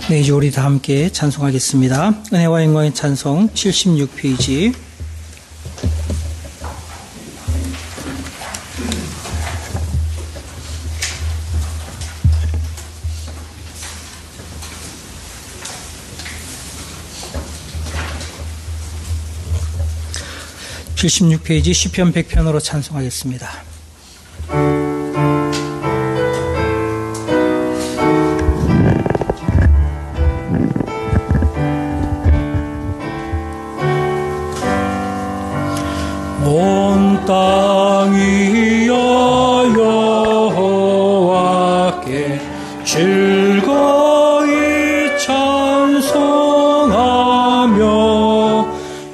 네, 이제 우리 다 함께 찬송하겠습니다. 은혜와 영광의 찬송 76페이지. 시편 100편으로 찬송하겠습니다. 온 땅이여 여호와께 즐거이 찬송하며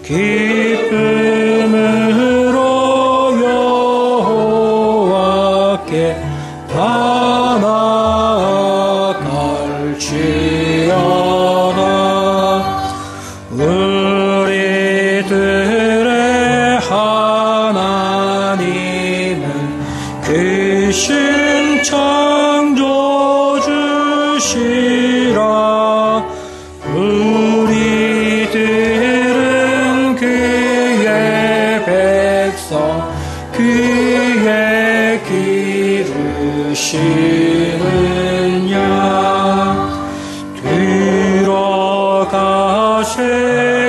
기쁨으로 여호와께 다 나아갈지어다. 우리들의 하나님은 크신 창조주시라. 우리들은 그의 백성 그의 기르시는 양 들어가세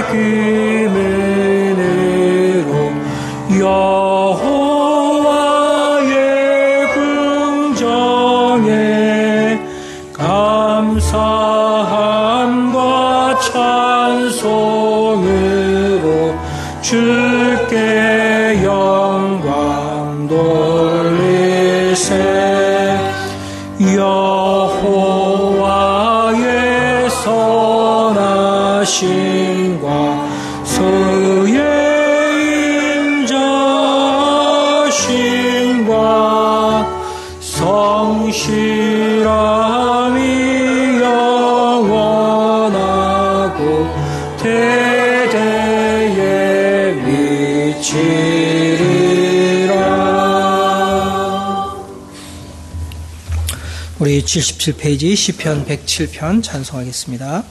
그 문으로 여호와의 궁정에 감사함과 찬송으로 주께 영광 돌리세. 여호와의 선하심과 그의 인자하심과 성실함이 영원하고 대대에 미치리라. 우리 77페이지 시편 107편 찬송하겠습니다.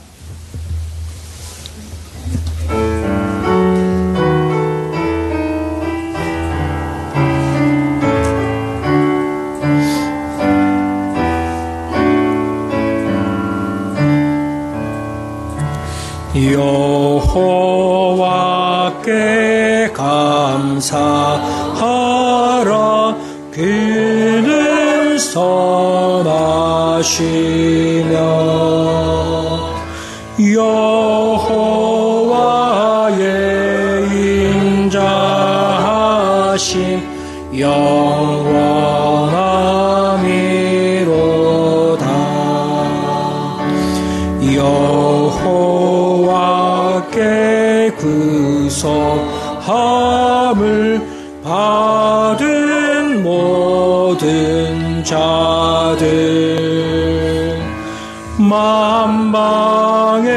여호와께 감사하라. 그는 선하시며 여호와의 인자하심 영원함이로다. 여호와께 구속함을 받은 모든 자들 만방에서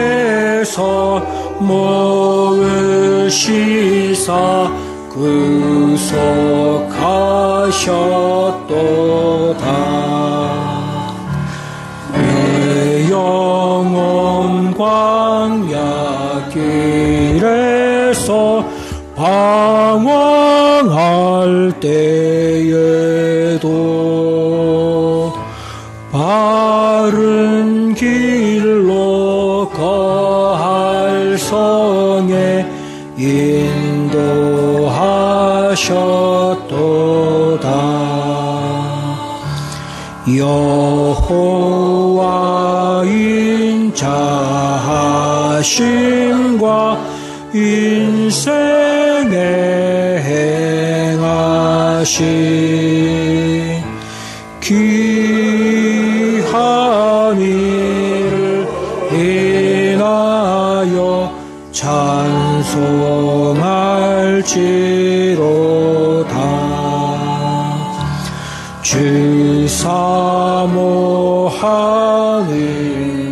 모으시사 구속하셨도다. 내 영혼 광야 길에서 방황할 때에도 바른 길로 거할 성에 인도하셨도다. 여호와 인자하심과 인생에 행하신 귀한 일을 인하여 찬송할지로다. 주 사모하는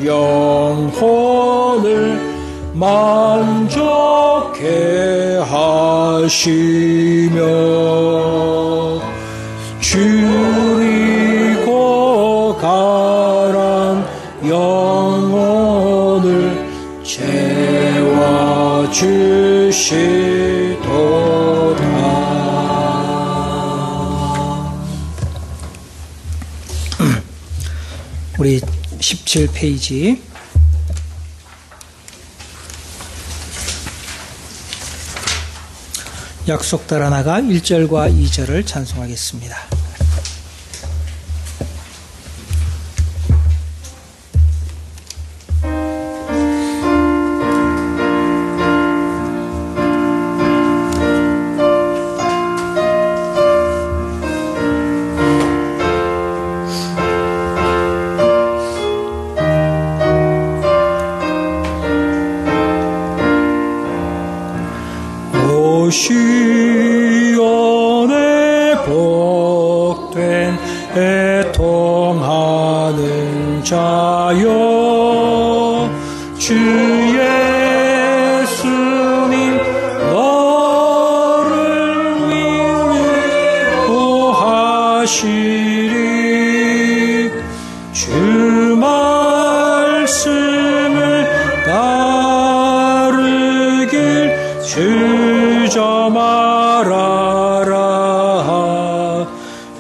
영혼을 만족해 하시며 줄이고 가란 영혼 채워주시도다. 우리 17페이지 약속 따라 나가 1절과 2절을 찬송하겠습니다. 시온에 복된 애통하는 자여 주 예수님 너를 위해 구하시리 주 말씀을 따르길 주저 말하라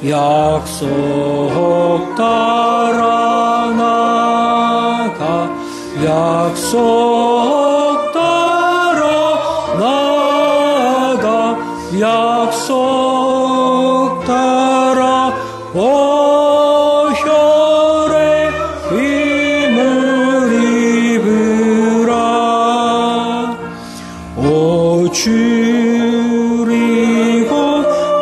약속 따라 나가 약속 따라 나가 약속 따라 보혈의 힘을 입으라 오 줄이고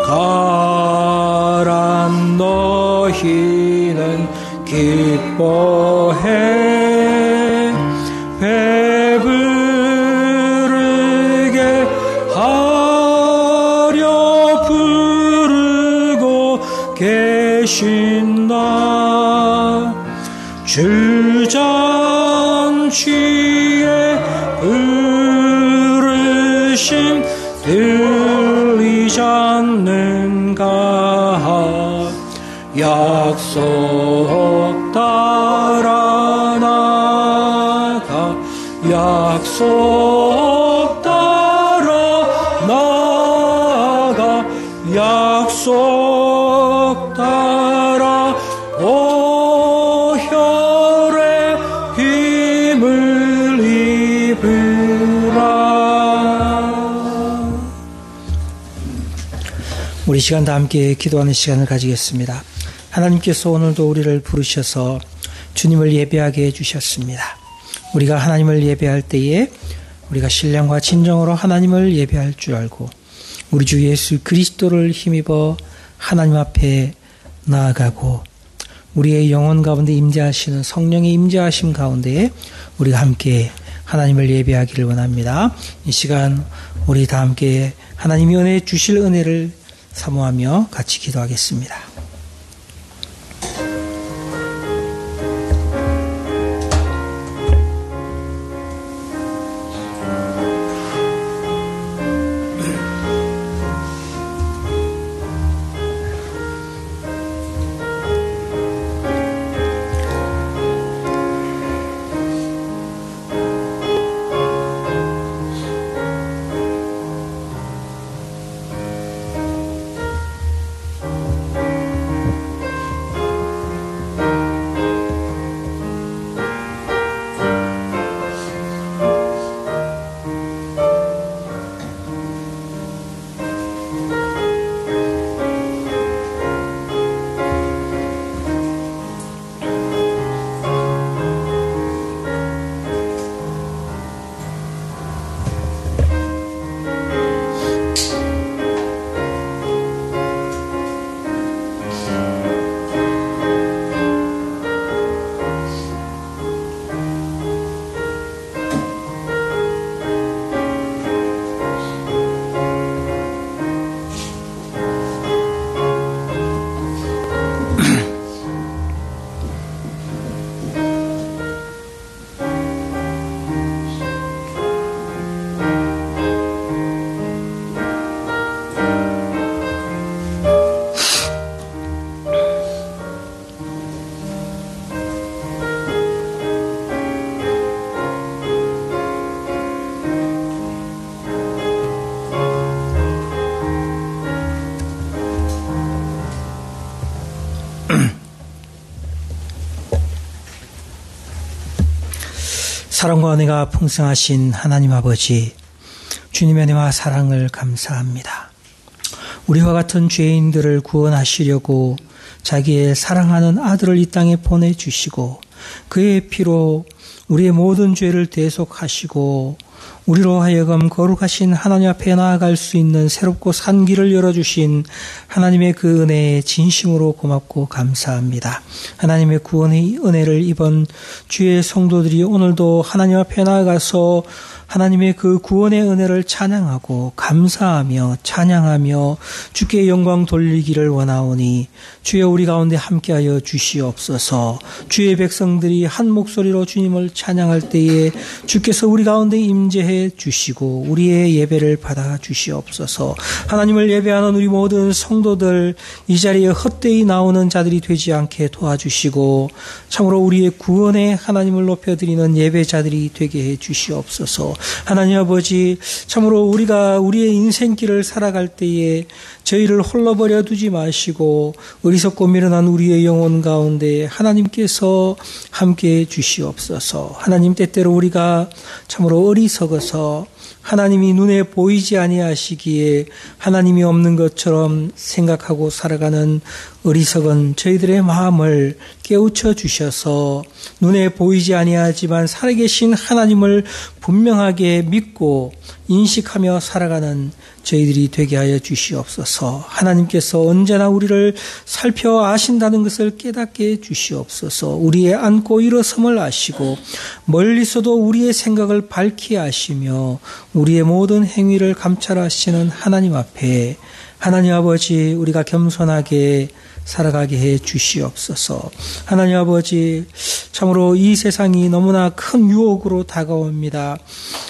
가란 너희는 기뻐해 배부르게 하려 부르고 계신다 주잔치에 부르심 들리지 않는가 약속 따라 나가 약속 따라 나가 약속 따라 보혈의 힘을 입으라. 우리 시간 다 함께 기도하는 시간을 가지겠습니다. 하나님께서 오늘도 우리를 부르셔서 주님을 예배하게 해주셨습니다. 우리가 하나님을 예배할 때에 우리가 신령과 진정으로 하나님을 예배할 줄 알고 우리 주 예수 그리스도를 힘입어 하나님 앞에 나아가고 우리의 영혼 가운데 임재하시는 성령의 임재하심 가운데 우리가 함께 하나님을 예배하기를 원합니다. 이 시간 우리 다 함께 하나님이 은혜 주실 은혜를 사모하며 같이 기도하겠습니다. 사랑과 은혜가 풍성하신 하나님 아버지, 주님의 은혜와 사랑을 감사합니다. 우리와 같은 죄인들을 구원하시려고 자기의 사랑하는 아들을 이 땅에 보내주시고 그의 피로 우리의 모든 죄를 대속하시고 우리로 하여금 거룩하신 하나님 앞에 나아갈 수 있는 새롭고 산 길을 열어주신 하나님의 그 은혜에 진심으로 고맙고 감사합니다. 하나님의 구원의 은혜를 입은 주의 성도들이 오늘도 하나님 앞에 나아가서 하나님의 그 구원의 은혜를 찬양하고 감사하며 찬양하며 주께 영광 돌리기를 원하오니 주여 우리 가운데 함께하여 주시옵소서. 주의 백성들이 한 목소리로 주님을 찬양할 때에 주께서 우리 가운데 임재해 주시고 우리의 예배를 받아 주시옵소서. 하나님을 예배하는 우리 모든 성도들 이 자리에 헛되이 나오는 자들이 되지 않게 도와주시고 참으로 우리의 구원에 하나님을 높여드리는 예배자들이 되게 해 주시옵소서. 하나님 아버지, 참으로 우리가 우리의 인생길을 살아갈 때에 저희를 홀로 버려 두지 마시고 어리석고 미련한 우리의 영혼 가운데 하나님께서 함께해 주시옵소서. 하나님, 때때로 우리가 참으로 어리석어서 하나님이 눈에 보이지 아니하시기에 하나님이 없는 것처럼 생각하고 살아가는 어리석은 저희들의 마음을 깨우쳐 주셔서 눈에 보이지 아니하지만 살아계신 하나님을 분명하게 믿고 인식하며 살아가는 저희들이 되게 하여 주시옵소서. 하나님께서 언제나 우리를 살펴 아신다는 것을 깨닫게 해 주시옵소서. 우리의 앉고 일어섬을 아시고 멀리서도 우리의 생각을 밝히 아시며 우리의 모든 행위를 감찰하시는 하나님 앞에 하나님 아버지, 우리가 겸손하게 살아가게 해 주시옵소서. 하나님 아버지, 참으로 이 세상이 너무나 큰 유혹으로 다가옵니다.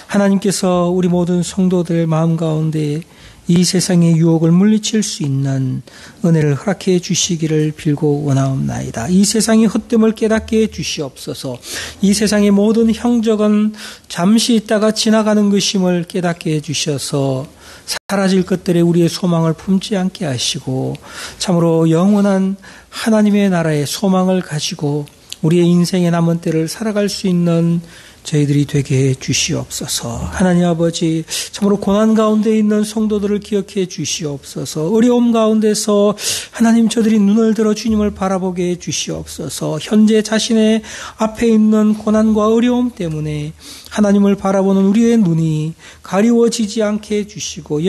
하나님께서 우리 모든 성도들 마음 가운데 이 세상의 유혹을 물리칠 수 있는 은혜를 허락해 주시기를 빌고 원하옵나이다. 이 세상의 헛됨을 깨닫게 해 주시옵소서. 이 세상의 모든 형적은 잠시 있다가 지나가는 것임을 깨닫게 해 주셔서 사라질 것들에 우리의 소망을 품지 않게 하시고 참으로 영원한 하나님의 나라의 소망을 가지고 우리의 인생의 남은 때를 살아갈 수 있는 저희들이 되게 해 주시옵소서. 하나님 아버지, 참으로 고난 가운데 있는 성도들을 기억해 주시옵소서. 어려움 가운데서 하나님, 저들이 눈을 들어 주님을 바라보게 해 주시옵소서. 현재 자신의 앞에 있는 고난과 어려움 때문에 하나님을 바라보는 우리의 눈이 가리워지지 않게 해주시고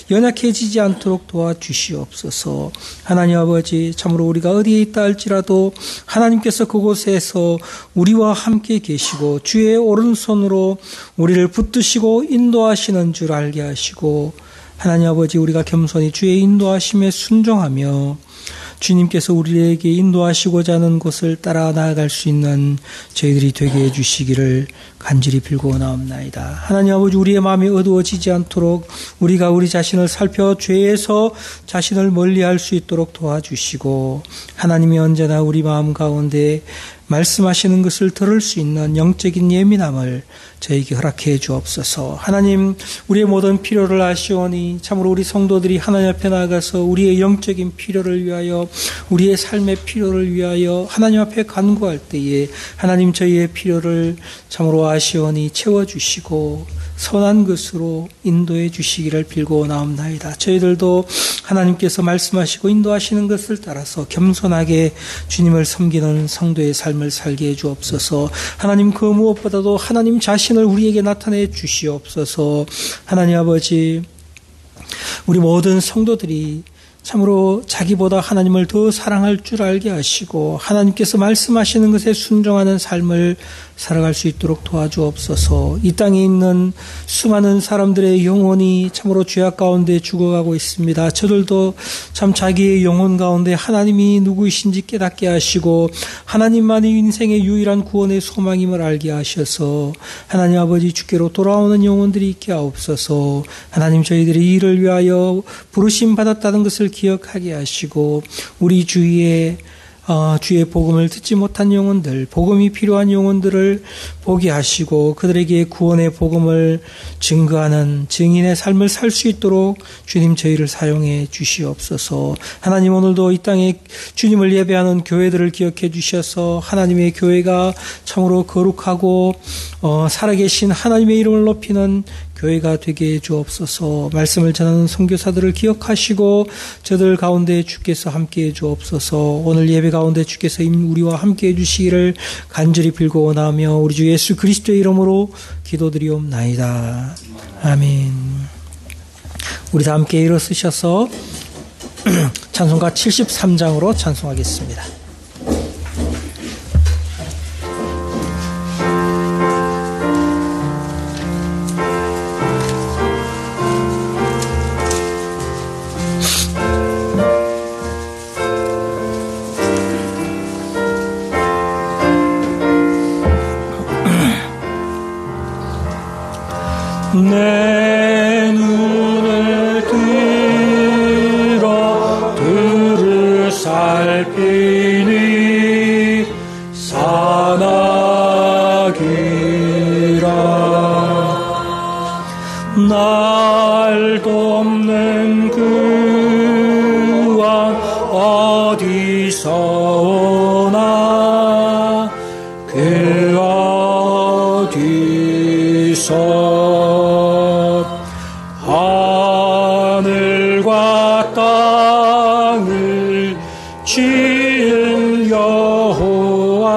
연약해지지 않도록 도와주시옵소서. 하나님 아버지, 참으로 우리가 어디에 있다 할지라도 하나님께서 그곳에서 우리와 함께 계시고 주의 오른손으로 우리를 붙드시고 인도하시는 줄 알게 하시고, 하나님 아버지, 우리가 겸손히 주의 인도하심에 순종하며 주님께서 우리에게 인도하시고자 하는 곳을 따라 나아갈 수 있는 저희들이 되게 해주시기를 간절히 빌고 나옵나이다. 하나님 아버지, 우리의 마음이 어두워지지 않도록 우리가 우리 자신을 살펴 죄에서 자신을 멀리할 수 있도록 도와주시고, 하나님이 언제나 우리 마음 가운데 말씀하시는 것을 들을 수 있는 영적인 예민함을 저에게 허락해 주옵소서. 하나님, 우리의 모든 필요를 아시오니 참으로 우리 성도들이 하나님 앞에 나아가서 우리의 영적인 필요를 위하여, 우리의 삶의 필요를 위하여 하나님 앞에 간구할 때에 하나님, 저희의 필요를 참으로 아시오니 채워주시고 선한 것으로 인도해 주시기를 빌고 나옵나이다. 저희들도 하나님께서 말씀하시고 인도하시는 것을 따라서 겸손하게 주님을 섬기는 성도의 삶을 살게 해 주옵소서. 하나님, 그 무엇보다도 하나님 자신을 우리에게 나타내 주시옵소서. 하나님 아버지, 우리 모든 성도들이 참으로 자기보다 하나님을 더 사랑할 줄 알게 하시고 하나님께서 말씀하시는 것에 순종하는 삶을 살아갈 수 있도록 도와주옵소서. 이 땅에 있는 수많은 사람들의 영혼이 참으로 죄악 가운데 죽어가고 있습니다. 저들도 참 자기의 영혼 가운데 하나님이 누구이신지 깨닫게 하시고 하나님만이 인생의 유일한 구원의 소망임을 알게 하셔서 하나님 아버지, 주께로 돌아오는 영혼들이 있게 하옵소서. 하나님, 저희들이 이를 위하여 부르심 받았다는 것을 기억하게 하시고 우리 주위에 주의 복음을 듣지 못한 영혼들, 복음이 필요한 영혼들을 보게 하시고 그들에게 구원의 복음을 증거하는 증인의 삶을 살 수 있도록 주님 저희를 사용해 주시옵소서. 하나님, 오늘도 이 땅에 주님을 예배하는 교회들을 기억해 주셔서 하나님의 교회가 참으로 거룩하고 살아계신 하나님의 이름을 높이는 교회가 되게 해 주옵소서. 말씀을 전하는 선교사들을 기억하시고 저들 가운데 주께서 함께 해 주옵소서. 오늘 예배 가운데 주께서 우리와 함께 해 주시기를 간절히 빌고 원하며 우리 주 예수 그리스도의 이름으로 기도드리옵나이다. 아멘. 우리 다 함께 일어서셔서 찬송가 73장으로 찬송하겠습니다. 내 눈을 들어 들을 살피니 사나기라. 날 돕는 그왕 어디서 오나 그 어디서 하늘과 땅을 지은 여호와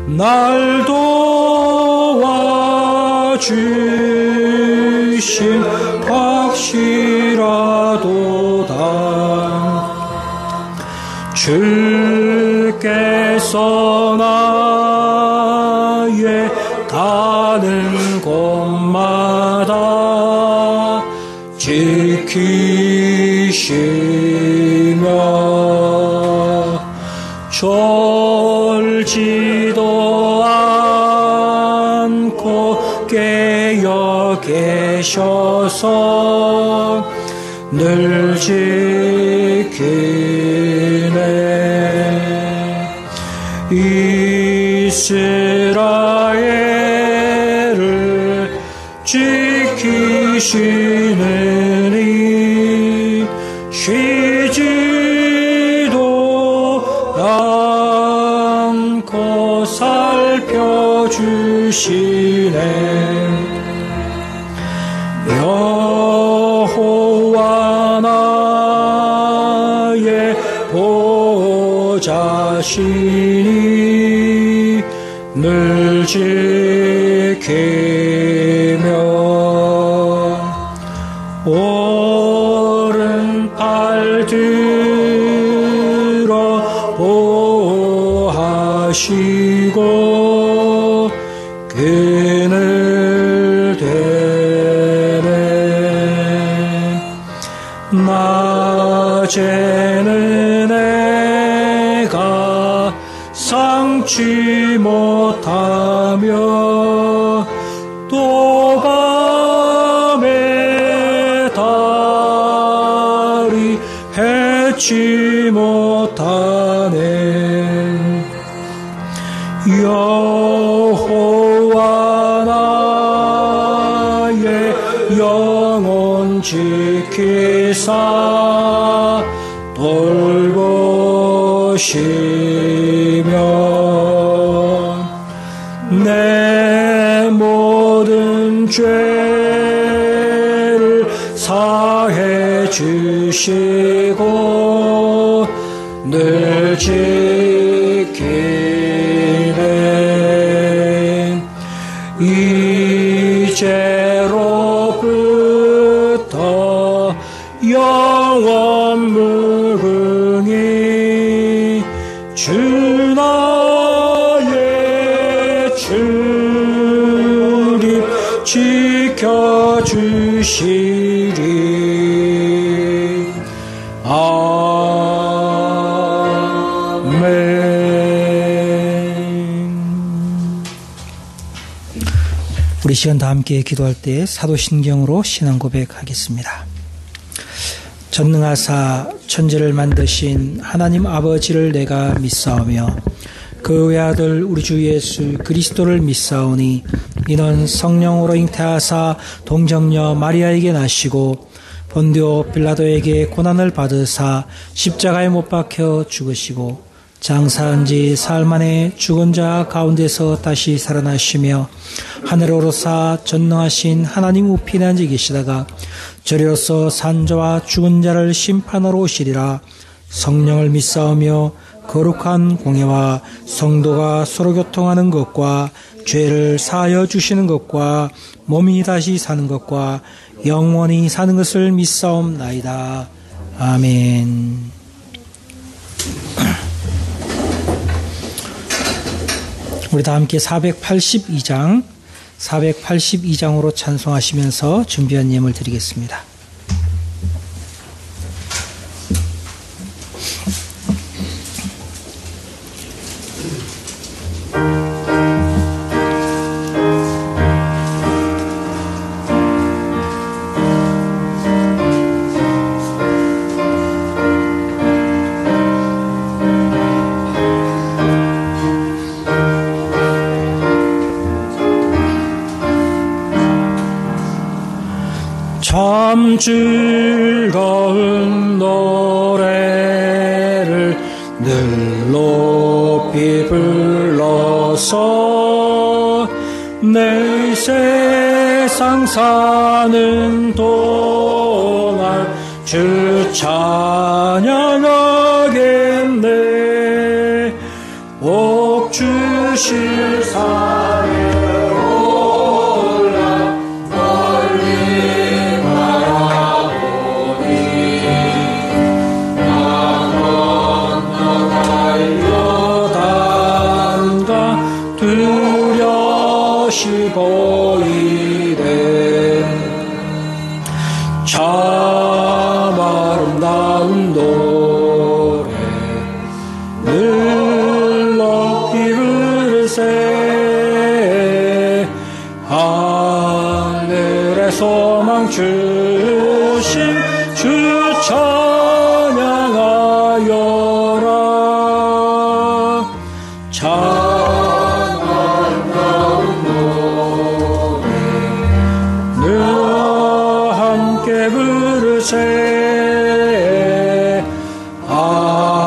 날 도와주신 확실하도다. 주께서 나의 가는 곳마다 지키시며 졸지도 않고 깨어 계셔서 늘 지키네. 이스라엘을 지키시느니 쉬지도 않고 살펴주시네. 여호와 나의 보호자시니 늘 지키며 오른팔 들어 보호하시고 그늘 대네. 낮에는 내가 상치 못하며 또 밤에 달이 해치 못하네. 여호와 나의 영혼 지키사 돌보시며 내 모든 죄를 사해 주시고 늘 지키네. 이제로부터 영원 무궁히 주 나의 출입 지켜주시리. 아멘. 우리 시간 다 함께 기도할 때 사도신경으로 신앙 고백하겠습니다. 전능하사 천지를 만드신 하나님 아버지를 내가 믿사오며 그 외아들 우리 주 예수 그리스도를 믿사오니 이는 성령으로 잉태하사 동정녀 마리아에게 나시고 본디오 빌라도에게 고난을 받으사 십자가에 못 박혀 죽으시고 장사한 지 사흘 만에 죽은 자 가운데서 다시 살아나시며 하늘에 오르사 전능하신 하나님 우편에 앉아 계시다가 저리로서 산자와 죽은 자를 심판하러 오시리라. 성령을 믿사오며 거룩한 공예와 성도가 서로 교통하는 것과 죄를 사하여 주시는 것과 몸이 다시 사는 것과 영원히 사는 것을 믿사옵나이다. 아멘. 우리 다 함께 482장으로 찬송하시면서 준비한 예물 드리겠습니다. 참 즐거운 노래를 늘 높이 불러서 내 세상 사는 동안 주 찬양하겠네. 복 주실 산에 보이네. 참 아름다운 노래 늘 높이 부르세. 하늘의 소망 주신 주 찬양하여라.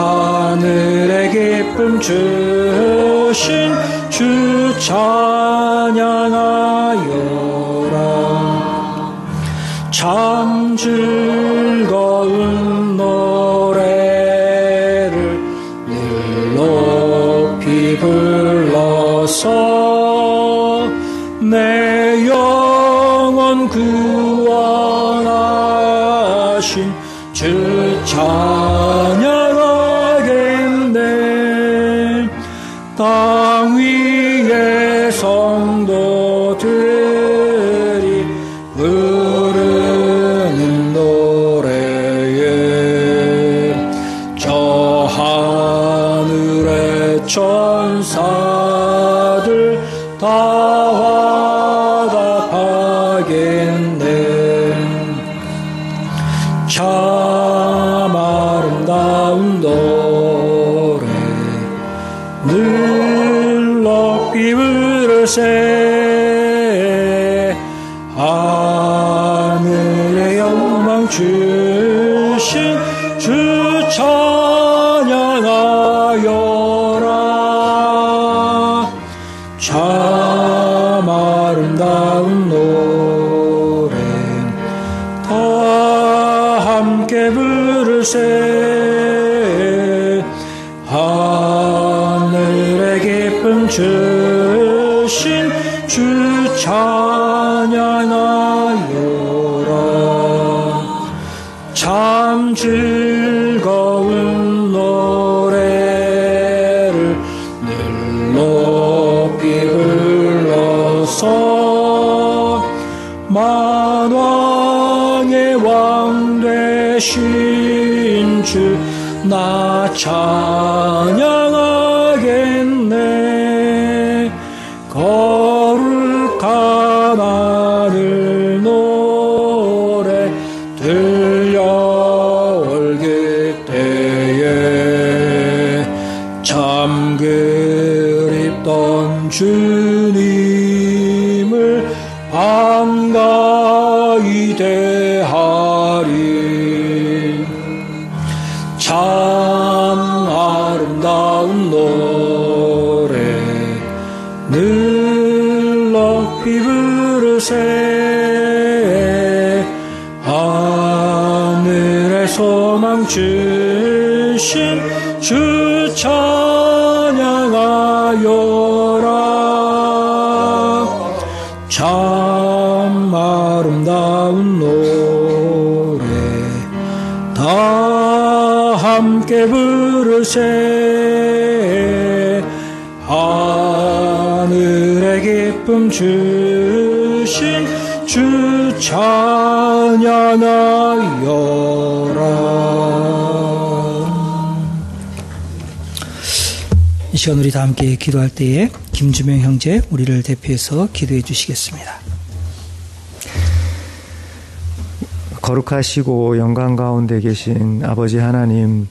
하늘의 기쁨 주신 주 찬양하여라. 참 즐거운 노래를 늘 높이 불러서 내 영혼 구원하신 주 찬양하겠네. 땅 위의 성도들이 부르는 노래에 저 하늘의 천사들 다 화답하겠네. 참 아름다운 노래 늘 높이 부르세. 하늘의 영광 주신 주 찬양하여라. 참 아름다운 노래 다 함께 부르세. 하늘의 기쁨 주신 주 찬양하여라. 참 즐거운 노래를 늘 높이 불러서 만왕의 왕 되신 주 나 찬양하겠네. 거룩한 하늘 노래 들려 주님을 안가히 대하리. 참 아름다운 노래 늘 높이 부르세. 하늘의 소망 주신 주 찬양하여라. 참 아름다운 노래 다 함께 부르세. 하늘의 기쁨 주신 주 찬양하여라. 이 시간 우리 다 함께 기도할 때에 김주명 형제 우리를 대표해서 기도해 주시겠습니다. 거룩하시고 영광 가운데 계신 아버지 하나님,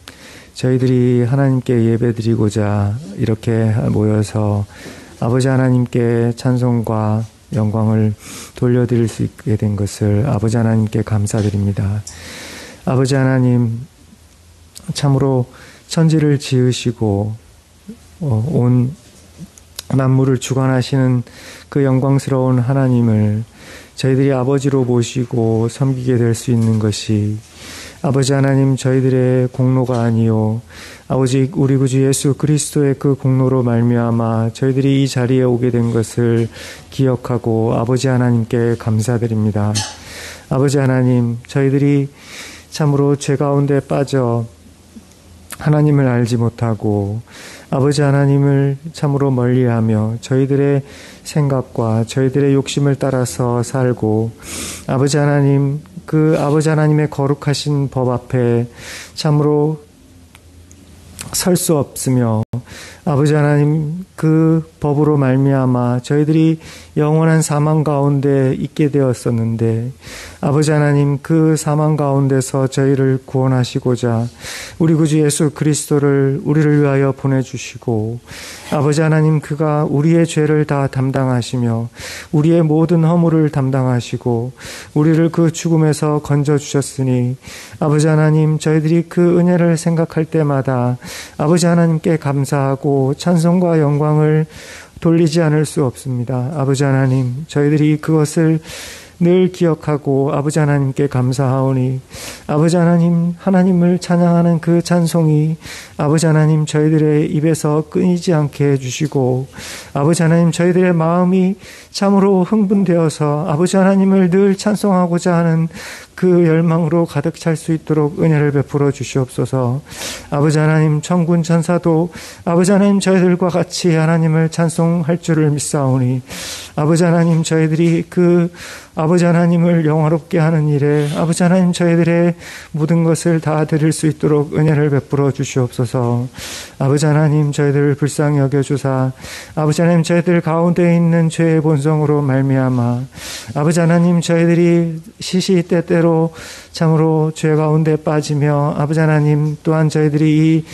저희들이 하나님께 예배드리고자 이렇게 모여서 아버지 하나님께 찬송과 영광을 돌려드릴 수 있게 된 것을 아버지 하나님께 감사드립니다. 아버지 하나님, 참으로 천지를 지으시고 온 만물을 주관하시는 그 영광스러운 하나님을 저희들이 아버지로 모시고 섬기게 될 수 있는 것이 아버지 하나님 저희들의 공로가 아니요 아버지 우리 구주 예수 그리스도의 그 공로로 말미암아 저희들이 이 자리에 오게 된 것을 기억하고 아버지 하나님께 감사드립니다. 아버지 하나님, 저희들이 참으로 죄 가운데 빠져 하나님을 알지 못하고 아버지 하나님을 참으로 멀리하며 저희들의 생각과 저희들의 욕심을 따라서 살고 아버지 하나님, 그 아버지 하나님의 거룩하신 법 앞에 참으로 설 수 없으며 아버지 하나님, 그 법으로 말미암아 저희들이 영원한 사망 가운데 있게 되었었는데 아버지 하나님, 그 사망 가운데서 저희를 구원하시고자 우리 구주 예수 그리스도를 우리를 위하여 보내주시고 아버지 하나님, 그가 우리의 죄를 다 담당하시며 우리의 모든 허물을 담당하시고 우리를 그 죽음에서 건져주셨으니 아버지 하나님, 저희들이 그 은혜를 생각할 때마다 아버지 하나님께 감사하고 찬송과 영광을 돌리지 않을 수 없습니다. 아버지 하나님, 저희들이 그것을 늘 기억하고 아버지 하나님께 감사하오니 아버지 하나님, 하나님을 찬양하는 그 찬송이 아버지 하나님 저희들의 입에서 끊이지 않게 해주시고 아버지 하나님, 저희들의 마음이 참으로 흥분되어서 아버지 하나님을 늘 찬송하고자 하는 그 열망으로 가득 찰 수 있도록 은혜를 베풀어 주시옵소서. 아버지 하나님, 천군 천사도 아버지 하나님 저희들과 같이 하나님을 찬송할 줄을 믿사오니 아버지 하나님, 저희들이 그 아버지 하나님을 영화롭게 하는 일에 아버지 하나님 저희들의 모든 것을 다 드릴 수 있도록 은혜를 베풀어 주시옵소서. 아버지 하나님, 저희들을 불쌍히 여겨주사 아버지 하나님, 저희들 가운데 있는 죄의 본성으로 말미암아 아버지 하나님, 저희들이 시시때때로 참으로 죄 가운데 빠지며 아버지 하나님, 또한 저희들이 이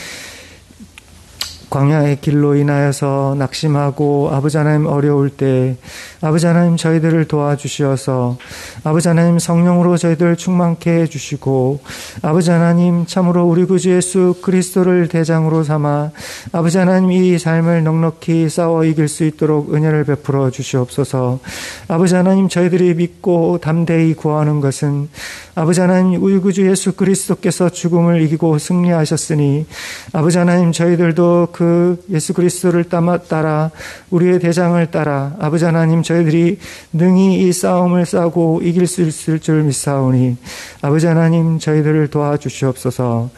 광야의 길로 인하여서 낙심하고 아버지 하나님 어려울 때 아버지 하나님 저희들을 도와주시어서 아버지 하나님 성령으로 저희들을 충만케 해주시고 아버지 하나님, 참으로 우리 구주 예수 그리스도를 대장으로 삼아 아버지 하나님 이 삶을 넉넉히 싸워 이길 수 있도록 은혜를 베풀어 주시옵소서. 아버지 하나님, 저희들이 믿고 담대히 구하는 것은 아버지 하나님, 우리 구주 예수 그리스도께서 죽음을 이기고 승리하셨으니 아버지 하나님, 저희들도 그 예수 그리스도를 따라 우리의 대장을 따라 아버지 하나님, 저희들이 능히 이 싸움을 싸고 이길 수 있을 줄 믿사오니 아버지 하나님, 저희들을 도와주시옵소서.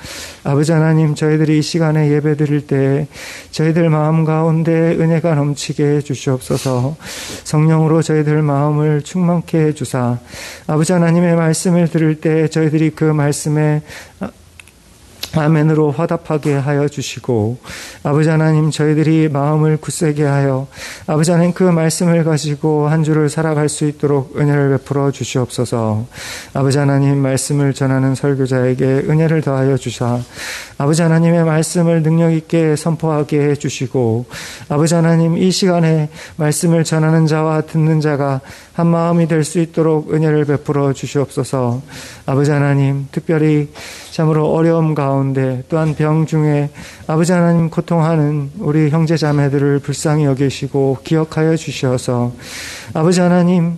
아버지 하나님, 저희들이 이 시간에 예배 드릴 때 저희들 마음 가운데 은혜가 넘치게 해주시옵소서. 성령으로 저희들 마음을 충만케 해주사 아버지 하나님의 말씀을 들을 때 저희들이 그 말씀에 아멘으로 화답하게 하여 주시고, 아버지 하나님 저희들이 마음을 굳세게 하여 아버지 하나님 그 말씀을 가지고 한 주를 살아갈 수 있도록 은혜를 베풀어 주시옵소서. 아버지 하나님 말씀을 전하는 설교자에게 은혜를 더하여 주사 아버지 하나님의 말씀을 능력 있게 선포하게 해주시고, 아버지 하나님 이 시간에 말씀을 전하는 자와 듣는 자가 한 마음이 될 수 있도록 은혜를 베풀어 주시옵소서. 아버지 하나님 특별히 참으로 어려움 가운데 또한 병 중에 아버지 하나님 고통하는 우리 형제 자매들을 불쌍히 여기시고 기억하여 주셔서 아버지 하나님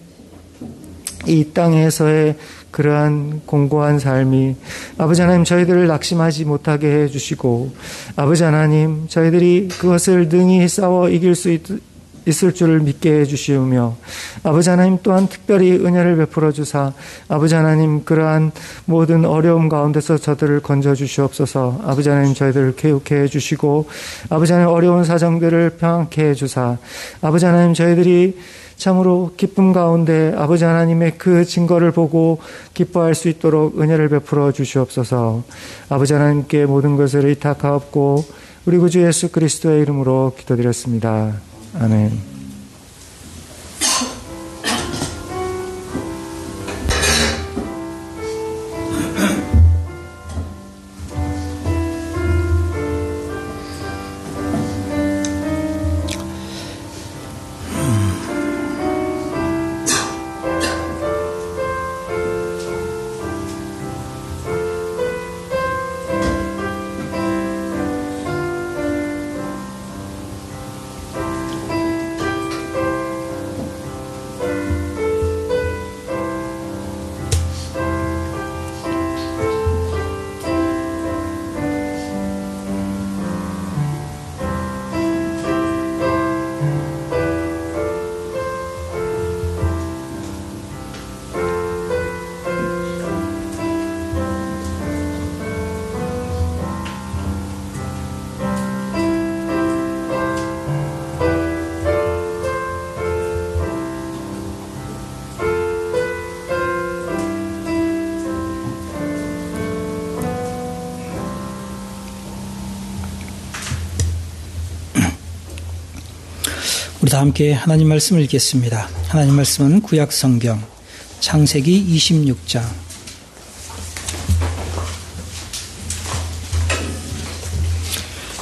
이 땅에서의 그러한 공고한 삶이 아버지 하나님 저희들을 낙심하지 못하게 해주시고, 아버지 하나님 저희들이 그것을 능히 싸워 이길 수 있을 줄을 믿게 해주시오며, 아버지 하나님 또한 특별히 은혜를 베풀어 주사 아버지 하나님 그러한 모든 어려움 가운데서 저들을 건져 주시옵소서. 아버지 하나님 저희들을 교육해 해주시고, 아버지 하나님 어려운 사정들을 평안케 해주사 아버지 하나님 저희들이 참으로 기쁨 가운데 아버지 하나님의 그 증거를 보고 기뻐할 수 있도록 은혜를 베풀어 주시옵소서. 아버지 하나님께 모든 것을 의탁하옵고 우리 구주 예수 그리스도의 이름으로 기도드렸습니다. 아멘. 우리 다 함께 하나님 말씀을 읽겠습니다. 하나님 말씀은 구약 성경 창세기 26장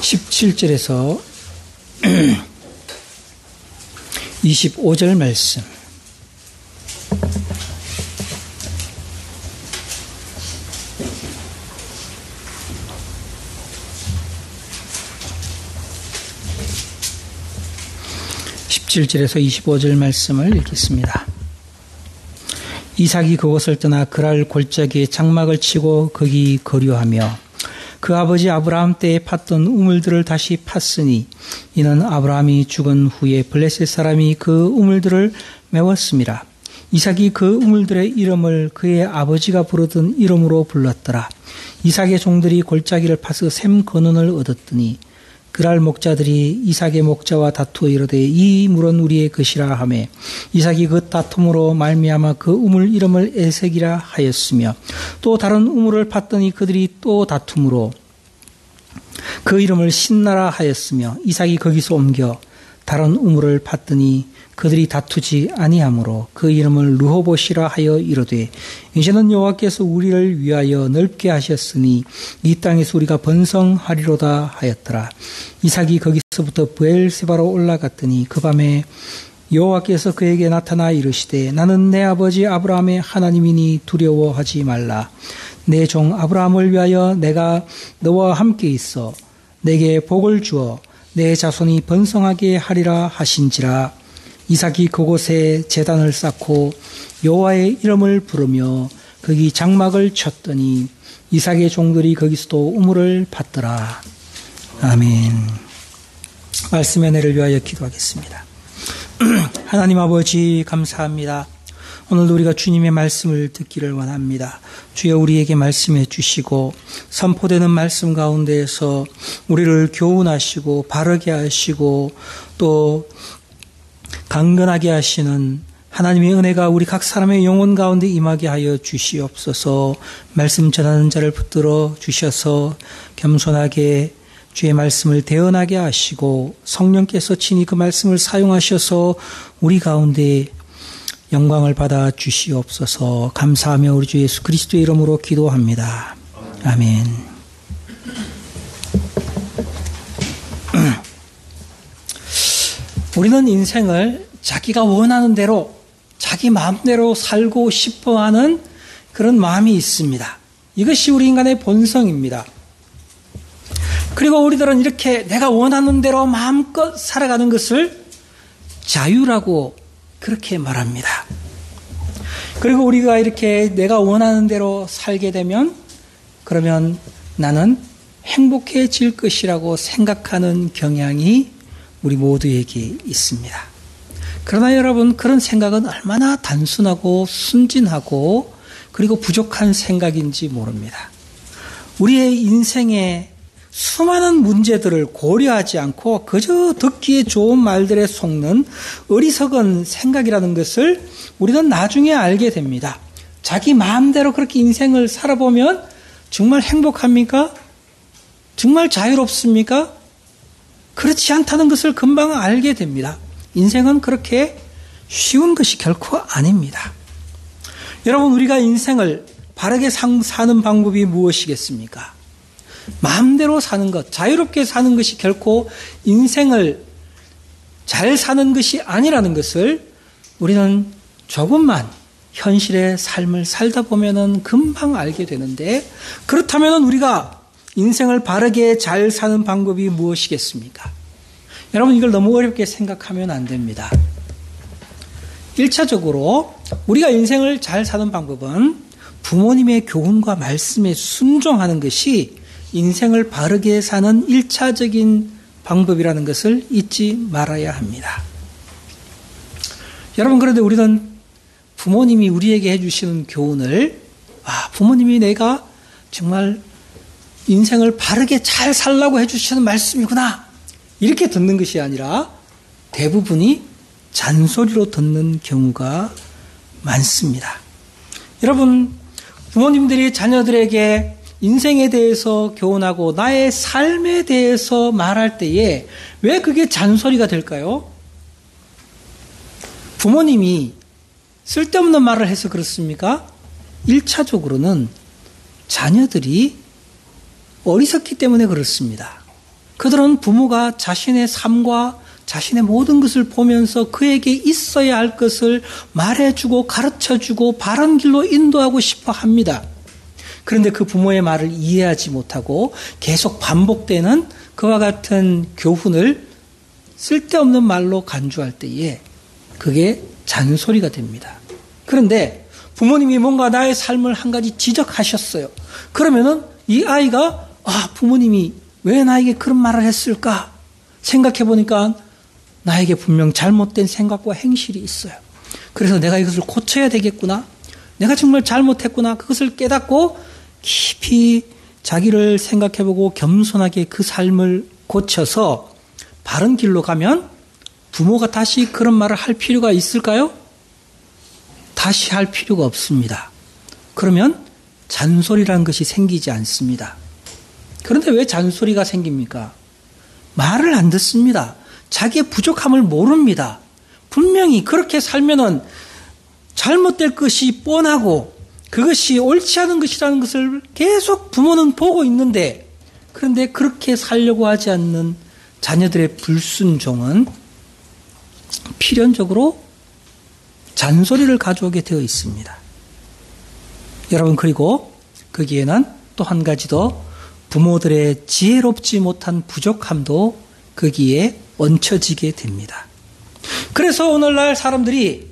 17절에서 25절 말씀. (17절에서 25절) 말씀을 읽겠습니다. 이삭이 그곳을 떠나 그랄 골짜기에 장막을 치고 거기 거류하며 그 아버지 아브라함 때에 팠던 우물들을 다시 팠으니 이는 아브라함이 죽은 후에 블레셋 사람이 그 우물들을 메웠음이라. 이삭이 그 우물들의 이름을 그의 아버지가 부르던 이름으로 불렀더라. 이삭의 종들이 골짜기를 파서 샘 근원을 얻었더니 그랄 목자들이 이삭의 목자와 다투어 이르되 이 물은 우리의 것이라 하매 이삭이 그 다툼으로 말미암아 그 우물 이름을 에색이라 하였으며 또 다른 우물을 팠더니 그들이 또 다툼으로 그 이름을 신나라 하였으며 이삭이 거기서 옮겨 다른 우물을 팠더니 그들이 다투지 아니하므로 그 이름을 르호봇이라 하여 이르되 이제는 여호와께서 우리를 위하여 넓게 하셨으니 이 땅에서 우리가 번성하리로다 하였더라. 이삭이 거기서부터 브엘세바로 올라갔더니 그 밤에 여호와께서 그에게 나타나 이르시되 나는 내 아버지 아브라함의 하나님이니 두려워하지 말라. 내 종 아브라함을 위하여 내가 너와 함께 있어 내게 복을 주어 내 자손이 번성하게 하리라 하신지라. 이삭이 그곳에 제단을 쌓고 여호와의 이름을 부르며 거기 장막을 쳤더니 이삭의 종들이 거기서도 우물을 팠더라. 아멘. 말씀의 은혜를 위하여 기도하겠습니다. 하나님 아버지 감사합니다. 오늘도 우리가 주님의 말씀을 듣기를 원합니다. 주여 우리에게 말씀해 주시고 선포되는 말씀 가운데에서 우리를 교훈하시고 바르게 하시고 또 강건하게 하시는 하나님의 은혜가 우리 각 사람의 영혼 가운데 임하게 하여 주시옵소서. 말씀 전하는 자를 붙들어 주셔서 겸손하게 주의 말씀을 대언하게 하시고 성령께서 친히 그 말씀을 사용하셔서 우리 가운데 영광을 받아 주시옵소서. 감사하며 우리 주 예수 그리스도의 이름으로 기도합니다. 아멘. 우리는 인생을 자기가 원하는 대로 자기 마음대로 살고 싶어하는 그런 마음이 있습니다. 이것이 우리 인간의 본성입니다. 그리고 우리들은 이렇게 내가 원하는 대로 마음껏 살아가는 것을 자유라고 그렇게 말합니다. 그리고 우리가 이렇게 내가 원하는 대로 살게 되면 그러면 나는 행복해질 것이라고 생각하는 경향이 우리 모두에게 있습니다. 그러나 여러분, 그런 생각은 얼마나 단순하고 순진하고 그리고 부족한 생각인지 모릅니다. 우리의 인생에 수많은 문제들을 고려하지 않고 그저 듣기에 좋은 말들에 속는 어리석은 생각이라는 것을 우리는 나중에 알게 됩니다. 자기 마음대로 그렇게 인생을 살아보면 정말 행복합니까? 정말 자유롭습니까? 그렇지 않다는 것을 금방 알게 됩니다. 인생은 그렇게 쉬운 것이 결코 아닙니다. 여러분, 우리가 인생을 바르게 사는 방법이 무엇이겠습니까? 마음대로 사는 것, 자유롭게 사는 것이 결코 인생을 잘 사는 것이 아니라는 것을 우리는 조금만 현실의 삶을 살다 보면은 금방 알게 되는데, 그렇다면 우리가 인생을 바르게 잘 사는 방법이 무엇이겠습니까? 여러분, 이걸 너무 어렵게 생각하면 안 됩니다. 1차적으로 우리가 인생을 잘 사는 방법은 부모님의 교훈과 말씀에 순종하는 것이 인생을 바르게 사는 1차적인 방법이라는 것을 잊지 말아야 합니다. 여러분, 그런데 우리는 부모님이 우리에게 해주시는 교훈을 부모님이 내가 정말 인생을 바르게 잘 살라고 해주시는 말씀이구나 이렇게 듣는 것이 아니라 대부분이 잔소리로 듣는 경우가 많습니다. 여러분, 부모님들이 자녀들에게 인생에 대해서 교훈하고 나의 삶에 대해서 말할 때에 왜 그게 잔소리가 될까요? 부모님이 쓸데없는 말을 해서 그렇습니까? 1차적으로는 자녀들이 어리석기 때문에 그렇습니다. 그들은 부모가 자신의 삶과 자신의 모든 것을 보면서 그에게 있어야 할 것을 말해주고 가르쳐주고 바른 길로 인도하고 싶어 합니다. 그런데 그 부모의 말을 이해하지 못하고 계속 반복되는 그와 같은 교훈을 쓸데없는 말로 간주할 때에 그게 잔소리가 됩니다. 그런데 부모님이 뭔가 나의 삶을 한 가지 지적하셨어요. 그러면은 이 아이가 부모님이 왜 나에게 그런 말을 했을까 생각해 보니까 나에게 분명 잘못된 생각과 행실이 있어요. 그래서 내가 이것을 고쳐야 되겠구나. 내가 정말 잘못했구나. 그것을 깨닫고 깊이 자기를 생각해보고 겸손하게 그 삶을 고쳐서 바른 길로 가면 부모가 다시 그런 말을 할 필요가 있을까요? 다시 할 필요가 없습니다. 그러면 잔소리라는 것이 생기지 않습니다. 그런데 왜 잔소리가 생깁니까? 말을 안 듣습니다. 자기의 부족함을 모릅니다. 분명히 그렇게 살면은 잘못될 것이 뻔하고 그것이 옳지 않은 것이라는 것을 계속 부모는 보고 있는데, 그런데 그렇게 살려고 하지 않는 자녀들의 불순종은 필연적으로 잔소리를 가져오게 되어 있습니다. 여러분, 그리고 거기에는 또 한 가지 더 부모들의 지혜롭지 못한 부족함도 거기에 얹혀지게 됩니다. 그래서 오늘날 사람들이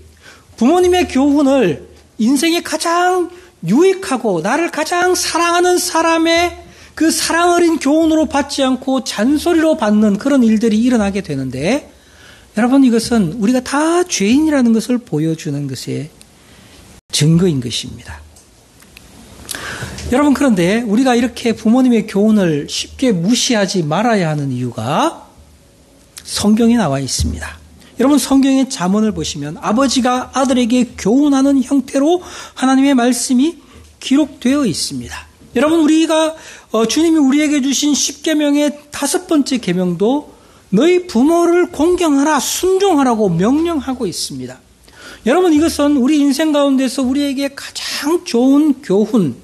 부모님의 교훈을 인생에 가장 유익하고 나를 가장 사랑하는 사람의 그 사랑 어린 교훈으로 받지 않고 잔소리로 받는 그런 일들이 일어나게 되는데, 여러분, 이것은 우리가 다 죄인이라는 것을 보여주는 것의 증거인 것입니다. 여러분, 그런데 우리가 이렇게 부모님의 교훈을 쉽게 무시하지 말아야 하는 이유가 성경에 나와 있습니다. 여러분 성경의 잠언을 보시면 아버지가 아들에게 교훈하는 형태로 하나님의 말씀이 기록되어 있습니다. 여러분 우리가 주님이 우리에게 주신 10계명의 5번째 계명도 너희 부모를 공경하라, 순종하라고 명령하고 있습니다. 여러분 이것은 우리 인생 가운데서 우리에게 가장 좋은 교훈,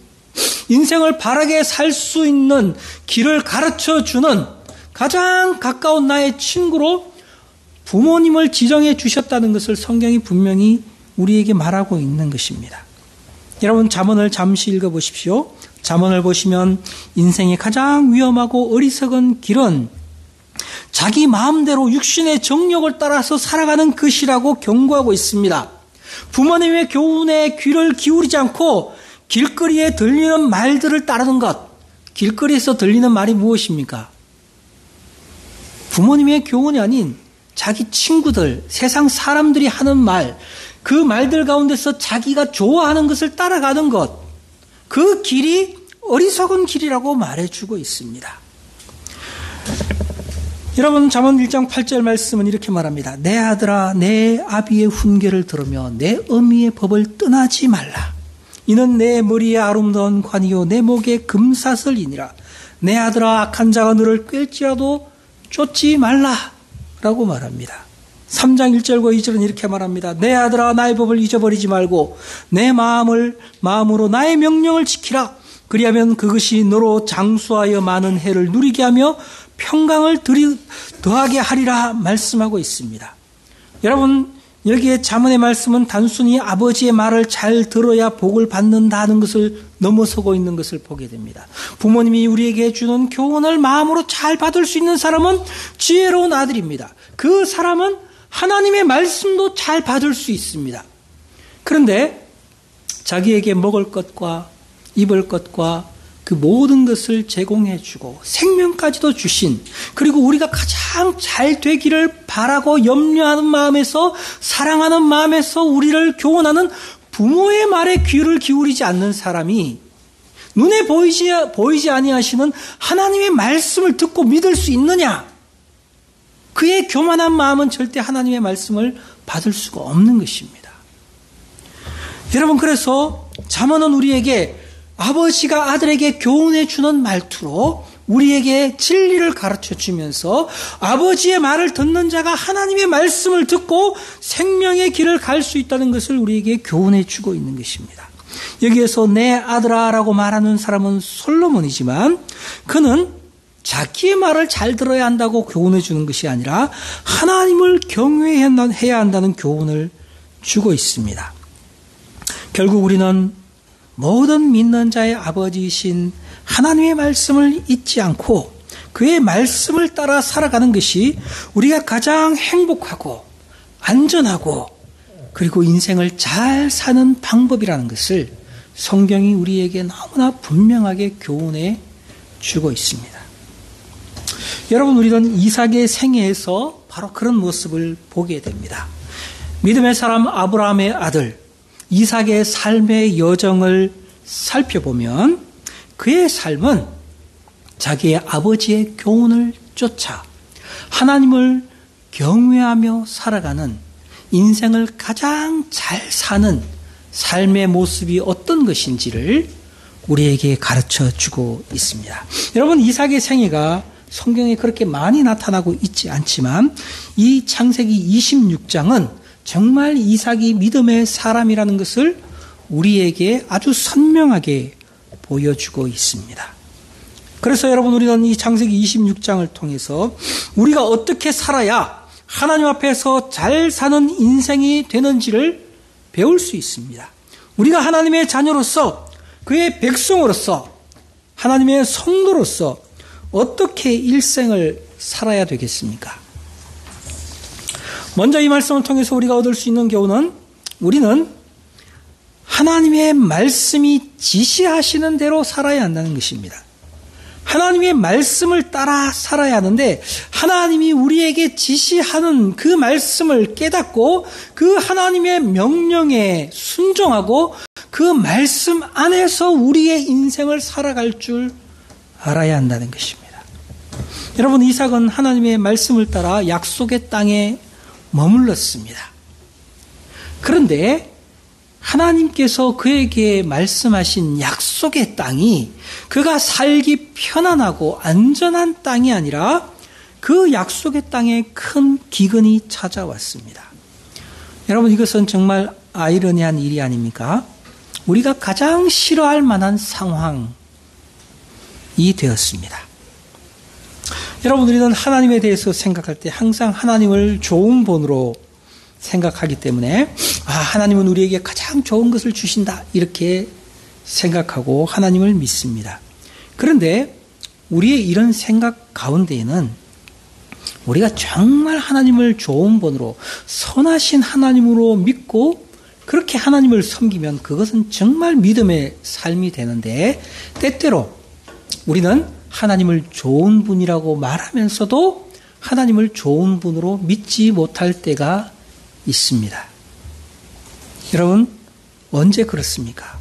인생을 바르게 살 수 있는 길을 가르쳐주는 가장 가까운 나의 친구로 부모님을 지정해 주셨다는 것을 성경이 분명히 우리에게 말하고 있는 것입니다. 여러분 잠언을 잠시 읽어보십시오. 잠언을 보시면 인생의 가장 위험하고 어리석은 길은 자기 마음대로 육신의 정욕을 따라서 살아가는 것이라고 경고하고 있습니다. 부모님의 교훈에 귀를 기울이지 않고 길거리에 들리는 말들을 따르는 것. 길거리에서 들리는 말이 무엇입니까? 부모님의 교훈이 아닌 자기 친구들, 세상 사람들이 하는 말, 그 말들 가운데서 자기가 좋아하는 것을 따라가는 것. 그 길이 어리석은 길이라고 말해주고 있습니다. 여러분 잠언 1장 8절 말씀은 이렇게 말합니다. 내 아들아 내 아비의 훈계를 들으며 내 어미의 법을 떠나지 말라. 이는 내 머리에 아름다운 관이요 내 목에 금사슬이니라. 내 아들아 악한 자가 너를 꿰을지라도 쫓지 말라 라고 말합니다. 3장 1절과 2절은 이렇게 말합니다. 내 아들아 나의 법을 잊어버리지 말고 내 마음으로 나의 명령을 지키라. 그리하면 그것이 너로 장수하여 많은 해를 누리게 하며 평강을 더하게 하리라 말씀하고 있습니다. 여러분 여기에 잠언의 말씀은 단순히 아버지의 말을 잘 들어야 복을 받는다는 것을 넘어서고 있는 것을 보게 됩니다. 부모님이 우리에게 주는 교훈을 마음으로 잘 받을 수 있는 사람은 지혜로운 아들입니다. 그 사람은 하나님의 말씀도 잘 받을 수 있습니다. 그런데 자기에게 먹을 것과 입을 것과 그 모든 것을 제공해 주고 생명까지도 주신, 그리고 우리가 가장 잘 되기를 바라고 염려하는 마음에서, 사랑하는 마음에서 우리를 교훈하는 부모의 말에 귀를 기울이지 않는 사람이 눈에 보이지 아니하시는 하나님의 말씀을 듣고 믿을 수 있느냐? 그의 교만한 마음은 절대 하나님의 말씀을 받을 수가 없는 것입니다. 여러분 그래서 잠언은 우리에게 아버지가 아들에게 교훈해 주는 말투로 우리에게 진리를 가르쳐 주면서 아버지의 말을 듣는 자가 하나님의 말씀을 듣고 생명의 길을 갈 수 있다는 것을 우리에게 교훈해 주고 있는 것입니다. 여기에서 내 아들아 라고 말하는 사람은 솔로몬이지만 그는 자기의 말을 잘 들어야 한다고 교훈해 주는 것이 아니라 하나님을 경외해야 한다는 교훈을 주고 있습니다. 결국 우리는 모든 믿는 자의 아버지이신 하나님의 말씀을 잊지 않고 그의 말씀을 따라 살아가는 것이 우리가 가장 행복하고 안전하고 그리고 인생을 잘 사는 방법이라는 것을 성경이 우리에게 너무나 분명하게 교훈해 주고 있습니다. 여러분 우리는 이삭의 생애에서 바로 그런 모습을 보게 됩니다. 믿음의 사람 아브라함의 아들 이삭의 삶의 여정을 살펴보면 그의 삶은 자기의 아버지의 교훈을 쫓아 하나님을 경외하며 살아가는 인생을 가장 잘 사는 삶의 모습이 어떤 것인지를 우리에게 가르쳐 주고 있습니다. 여러분 이삭의 생애가 성경에 그렇게 많이 나타나고 있지 않지만 이 창세기 26장은 정말 이삭이 믿음의 사람이라는 것을 우리에게 아주 선명하게 보여주고 있습니다. 그래서 여러분 우리는 이 창세기 26장을 통해서 우리가 어떻게 살아야 하나님 앞에서 잘 사는 인생이 되는지를 배울 수 있습니다. 우리가 하나님의 자녀로서 그의 백성으로서 하나님의 성도로서 어떻게 일생을 살아야 되겠습니까? 먼저 이 말씀을 통해서 우리가 얻을 수 있는 교훈은 우리는 하나님의 말씀이 지시하시는 대로 살아야 한다는 것입니다. 하나님의 말씀을 따라 살아야 하는데 하나님이 우리에게 지시하는 그 말씀을 깨닫고 그 하나님의 명령에 순종하고 그 말씀 안에서 우리의 인생을 살아갈 줄 알아야 한다는 것입니다. 여러분 이삭은 하나님의 말씀을 따라 약속의 땅에 머물렀습니다. 그런데 하나님께서 그에게 말씀하신 약속의 땅이 그가 살기 편안하고 안전한 땅이 아니라 그 약속의 땅에 큰 기근이 찾아왔습니다. 여러분, 이것은 정말 아이러니한 일이 아닙니까? 우리가 가장 싫어할 만한 상황이 되었습니다. 여러분, 우리는 하나님에 대해서 생각할 때 항상 하나님을 좋은 본으로 생각하기 때문에 하나님은 우리에게 가장 좋은 것을 주신다 이렇게 생각하고 하나님을 믿습니다. 그런데 우리의 이런 생각 가운데에는 우리가 정말 하나님을 좋은 본으로 선하신 하나님으로 믿고 그렇게 하나님을 섬기면 그것은 정말 믿음의 삶이 되는데, 때때로 우리는 하나님을 좋은 분이라고 말하면서도 하나님을 좋은 분으로 믿지 못할 때가 있습니다. 여러분, 언제 그렇습니까?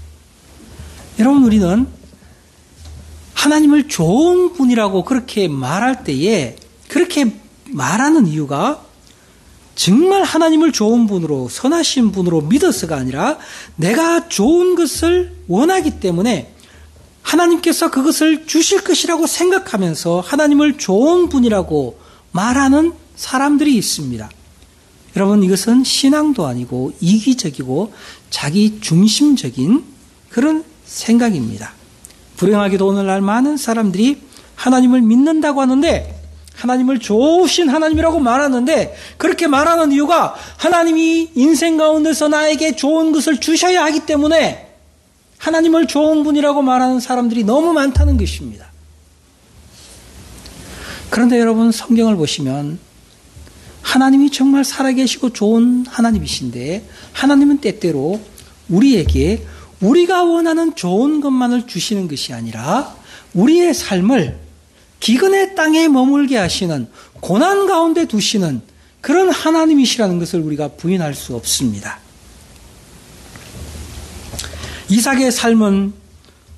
여러분, 우리는 하나님을 좋은 분이라고 그렇게 말할 때에 그렇게 말하는 이유가 정말 하나님을 좋은 분으로, 선하신 분으로 믿어서가 아니라 내가 좋은 것을 원하기 때문에 하나님께서 그것을 주실 것이라고 생각하면서 하나님을 좋은 분이라고 말하는 사람들이 있습니다. 여러분, 이것은 신앙도 아니고 이기적이고 자기 중심적인 그런 생각입니다. 불행하게도 오늘날 많은 사람들이 하나님을 믿는다고 하는데, 하나님을 좋으신 하나님이라고 말하는데, 그렇게 말하는 이유가 하나님이 인생 가운데서 나에게 좋은 것을 주셔야 하기 때문에 하나님을 좋은 분이라고 말하는 사람들이 너무 많다는 것입니다. 그런데 여러분, 성경을 보시면 하나님이 정말 살아계시고 좋은 하나님이신데, 하나님은 때때로 우리에게 우리가 원하는 좋은 것만을 주시는 것이 아니라 우리의 삶을 기근의 땅에 머물게 하시는, 고난 가운데 두시는 그런 하나님이시라는 것을 우리가 부인할 수 없습니다. 이삭의 삶은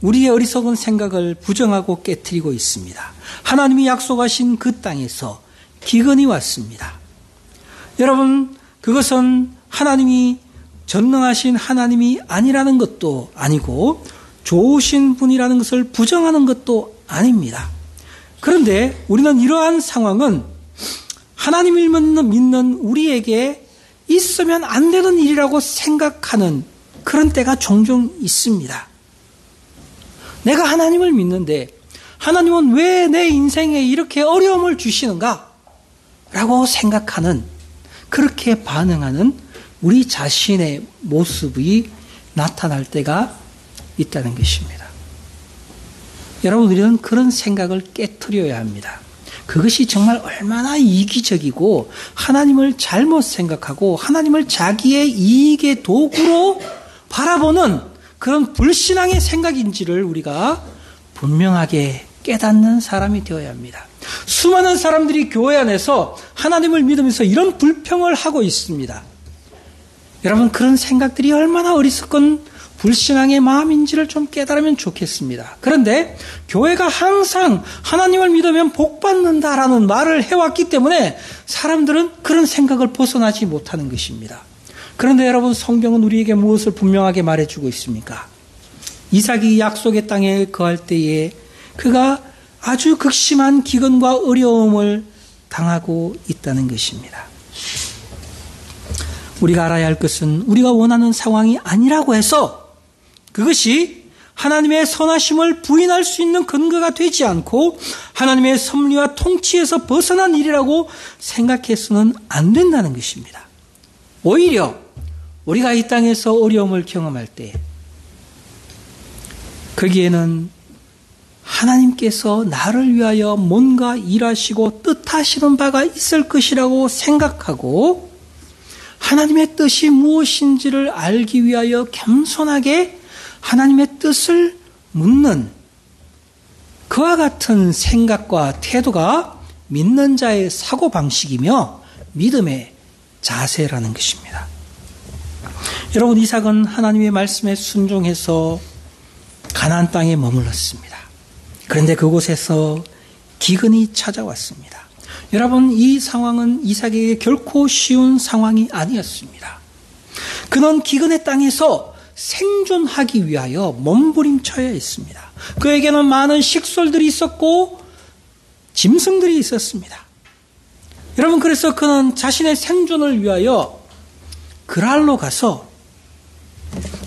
우리의 어리석은 생각을 부정하고 깨트리고 있습니다. 하나님이 약속하신 그 땅에서 기근이 왔습니다. 여러분, 그것은 하나님이 전능하신 하나님이 아니라는 것도 아니고 좋으신 분이라는 것을 부정하는 것도 아닙니다. 그런데 우리는 이러한 상황은 하나님을 믿는 우리에게 있으면 안 되는 일이라고 생각하는 그런 때가 종종 있습니다. 내가 하나님을 믿는데 하나님은 왜 내 인생에 이렇게 어려움을 주시는가? 라고 생각하는, 그렇게 반응하는 우리 자신의 모습이 나타날 때가 있다는 것입니다. 여러분, 우리는 그런 생각을 깨트려야 합니다. 그것이 정말 얼마나 이기적이고 하나님을 잘못 생각하고 하나님을 자기의 이익의 도구로 바라보는 그런 불신앙의 생각인지를 우리가 분명하게 깨닫는 사람이 되어야 합니다. 수많은 사람들이 교회 안에서 하나님을 믿으면서 이런 불평을 하고 있습니다. 여러분, 그런 생각들이 얼마나 어리석은 불신앙의 마음인지를 좀 깨달으면 좋겠습니다. 그런데 교회가 항상 하나님을 믿으면 복 받는다라는 말을 해왔기 때문에 사람들은 그런 생각을 벗어나지 못하는 것입니다. 그런데 여러분, 성경은 우리에게 무엇을 분명하게 말해주고 있습니까? 이삭이 약속의 땅에 거할 때에 그가 아주 극심한 기근과 어려움을 당하고 있다는 것입니다. 우리가 알아야 할 것은 우리가 원하는 상황이 아니라고 해서 그것이 하나님의 선하심을 부인할 수 있는 근거가 되지 않고 하나님의 섭리와 통치에서 벗어난 일이라고 생각해서는 안 된다는 것입니다. 오히려 우리가 이 땅에서 어려움을 경험할 때 거기에는 하나님께서 나를 위하여 뭔가 일하시고 뜻하시는 바가 있을 것이라고 생각하고 하나님의 뜻이 무엇인지를 알기 위하여 겸손하게 하나님의 뜻을 묻는 그와 같은 생각과 태도가 믿는 자의 사고방식이며 믿음의 자세라는 것입니다. 여러분, 이삭은 하나님의 말씀에 순종해서 가나안 땅에 머물렀습니다. 그런데 그곳에서 기근이 찾아왔습니다. 여러분, 이 상황은 이삭에게 결코 쉬운 상황이 아니었습니다. 그는 기근의 땅에서 생존하기 위하여 몸부림쳐야 했습니다. 그에게는 많은 식솔들이 있었고 짐승들이 있었습니다. 여러분, 그래서 그는 자신의 생존을 위하여 그랄로 가서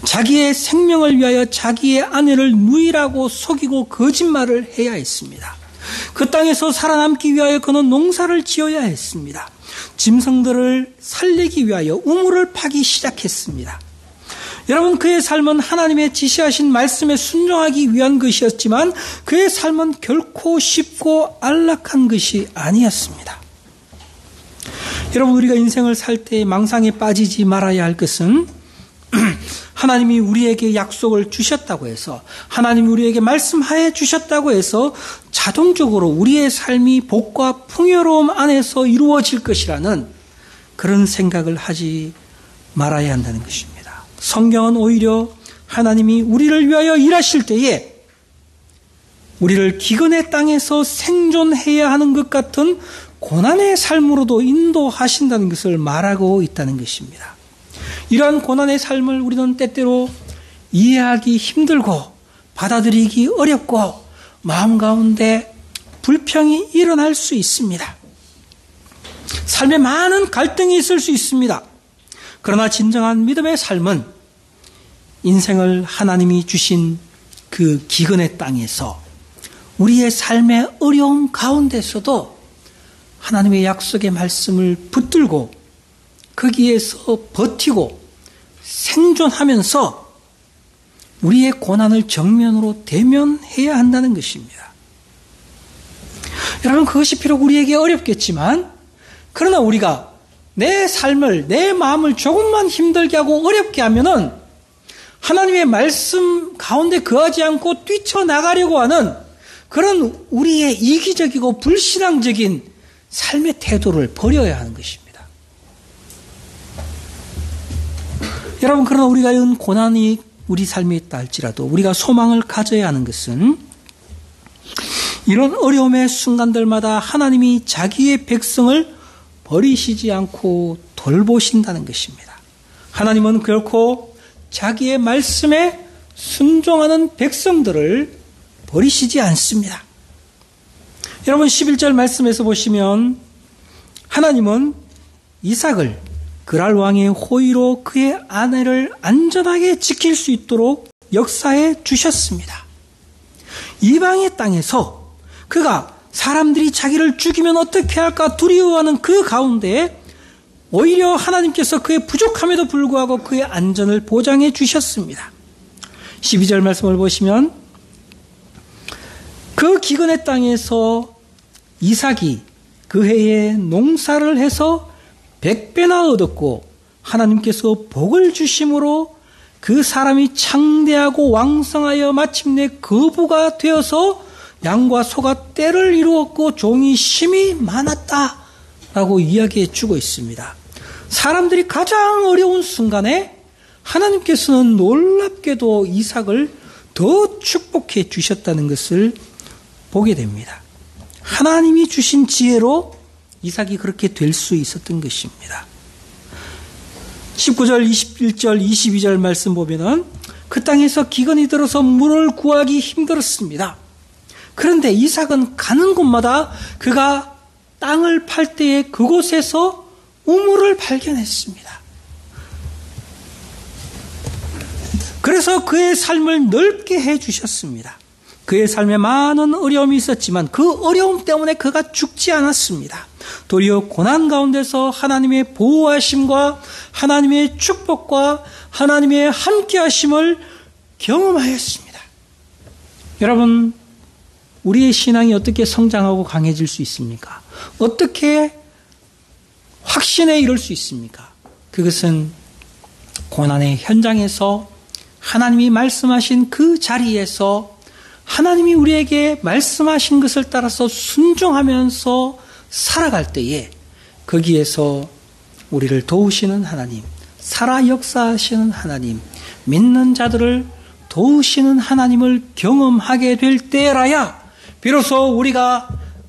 자기의 생명을 위하여 자기의 아내를 누이라고 속이고 거짓말을 해야 했습니다. 그 땅에서 살아남기 위하여 그는 농사를 지어야 했습니다. 짐승들을 살리기 위하여 우물을 파기 시작했습니다. 여러분, 그의 삶은 하나님의 지시하신 말씀에 순종하기 위한 것이었지만 그의 삶은 결코 쉽고 안락한 것이 아니었습니다. 여러분, 우리가 인생을 살 때 망상에 빠지지 말아야 할 것은 하나님이 우리에게 약속을 주셨다고 해서, 하나님이 우리에게 말씀하여 주셨다고 해서 자동적으로 우리의 삶이 복과 풍요로움 안에서 이루어질 것이라는 그런 생각을 하지 말아야 한다는 것입니다. 성경은 오히려 하나님이 우리를 위하여 일하실 때에 우리를 기근의 땅에서 생존해야 하는 것 같은 고난의 삶으로도 인도하신다는 것을 말하고 있다는 것입니다. 이러한 고난의 삶을 우리는 때때로 이해하기 힘들고 받아들이기 어렵고 마음 가운데 불평이 일어날 수 있습니다. 삶에 많은 갈등이 있을 수 있습니다. 그러나 진정한 믿음의 삶은 인생을 하나님이 주신 그 기근의 땅에서 우리의 삶의 어려움 가운데서도 하나님의 약속의 말씀을 붙들고 거기에서 버티고 생존하면서 우리의 고난을 정면으로 대면해야 한다는 것입니다. 여러분, 그것이 비록 우리에게 어렵겠지만 그러나 우리가 내 삶을, 내 마음을 조금만 힘들게 하고 어렵게 하면은 하나님의 말씀 가운데 거하지 않고 뛰쳐나가려고 하는 그런 우리의 이기적이고 불신앙적인 삶의 태도를 버려야 하는 것입니다. 여러분, 그러나 우리가 이런 고난이 우리 삶에 있다 할지라도 우리가 소망을 가져야 하는 것은 이런 어려움의 순간들마다 하나님이 자기의 백성을 버리시지 않고 돌보신다는 것입니다. 하나님은 결코 자기의 말씀에 순종하는 백성들을 버리시지 않습니다. 여러분, 11절 말씀에서 보시면 하나님은 이삭을 그랄 왕의 호의로 그의 아내를 안전하게 지킬 수 있도록 역사해 주셨습니다. 이방의 땅에서 그가 사람들이 자기를 죽이면 어떻게 할까 두려워하는 그 가운데 오히려 하나님께서 그의 부족함에도 불구하고 그의 안전을 보장해 주셨습니다. 12절 말씀을 보시면 그 기근의 땅에서 이삭이 그 해에 농사를 해서 100배나 얻었고 하나님께서 복을 주심으로 그 사람이 창대하고 왕성하여 마침내 거부가 되어서 양과 소가 떼를 이루었고 종이 심히 많았다라고 이야기해 주고 있습니다. 사람들이 가장 어려운 순간에 하나님께서는 놀랍게도 이삭을 더 축복해 주셨다는 것을 보게 됩니다. 하나님이 주신 지혜로 이삭이 그렇게 될 수 있었던 것입니다. 19절, 21절, 22절 말씀 보면은 그 땅에서 기근이 들어서 물을 구하기 힘들었습니다. 그런데 이삭은 가는 곳마다 그가 땅을 팔 때에 그곳에서 우물을 발견했습니다. 그래서 그의 삶을 넓게 해주셨습니다. 그의 삶에 많은 어려움이 있었지만 그 어려움 때문에 그가 죽지 않았습니다. 도리어 고난 가운데서 하나님의 보호하심과 하나님의 축복과 하나님의 함께하심을 경험하였습니다. 여러분, 우리의 신앙이 어떻게 성장하고 강해질 수 있습니까? 어떻게 확신에 이를 수 있습니까? 그것은 고난의 현장에서 하나님이 말씀하신 그 자리에서 하나님이 우리에게 말씀하신 것을 따라서 순종하면서 살아갈 때에 거기에서 우리를 도우시는 하나님, 살아 역사하시는 하나님, 믿는 자들을 도우시는 하나님을 경험하게 될 때라야 비로소 우리가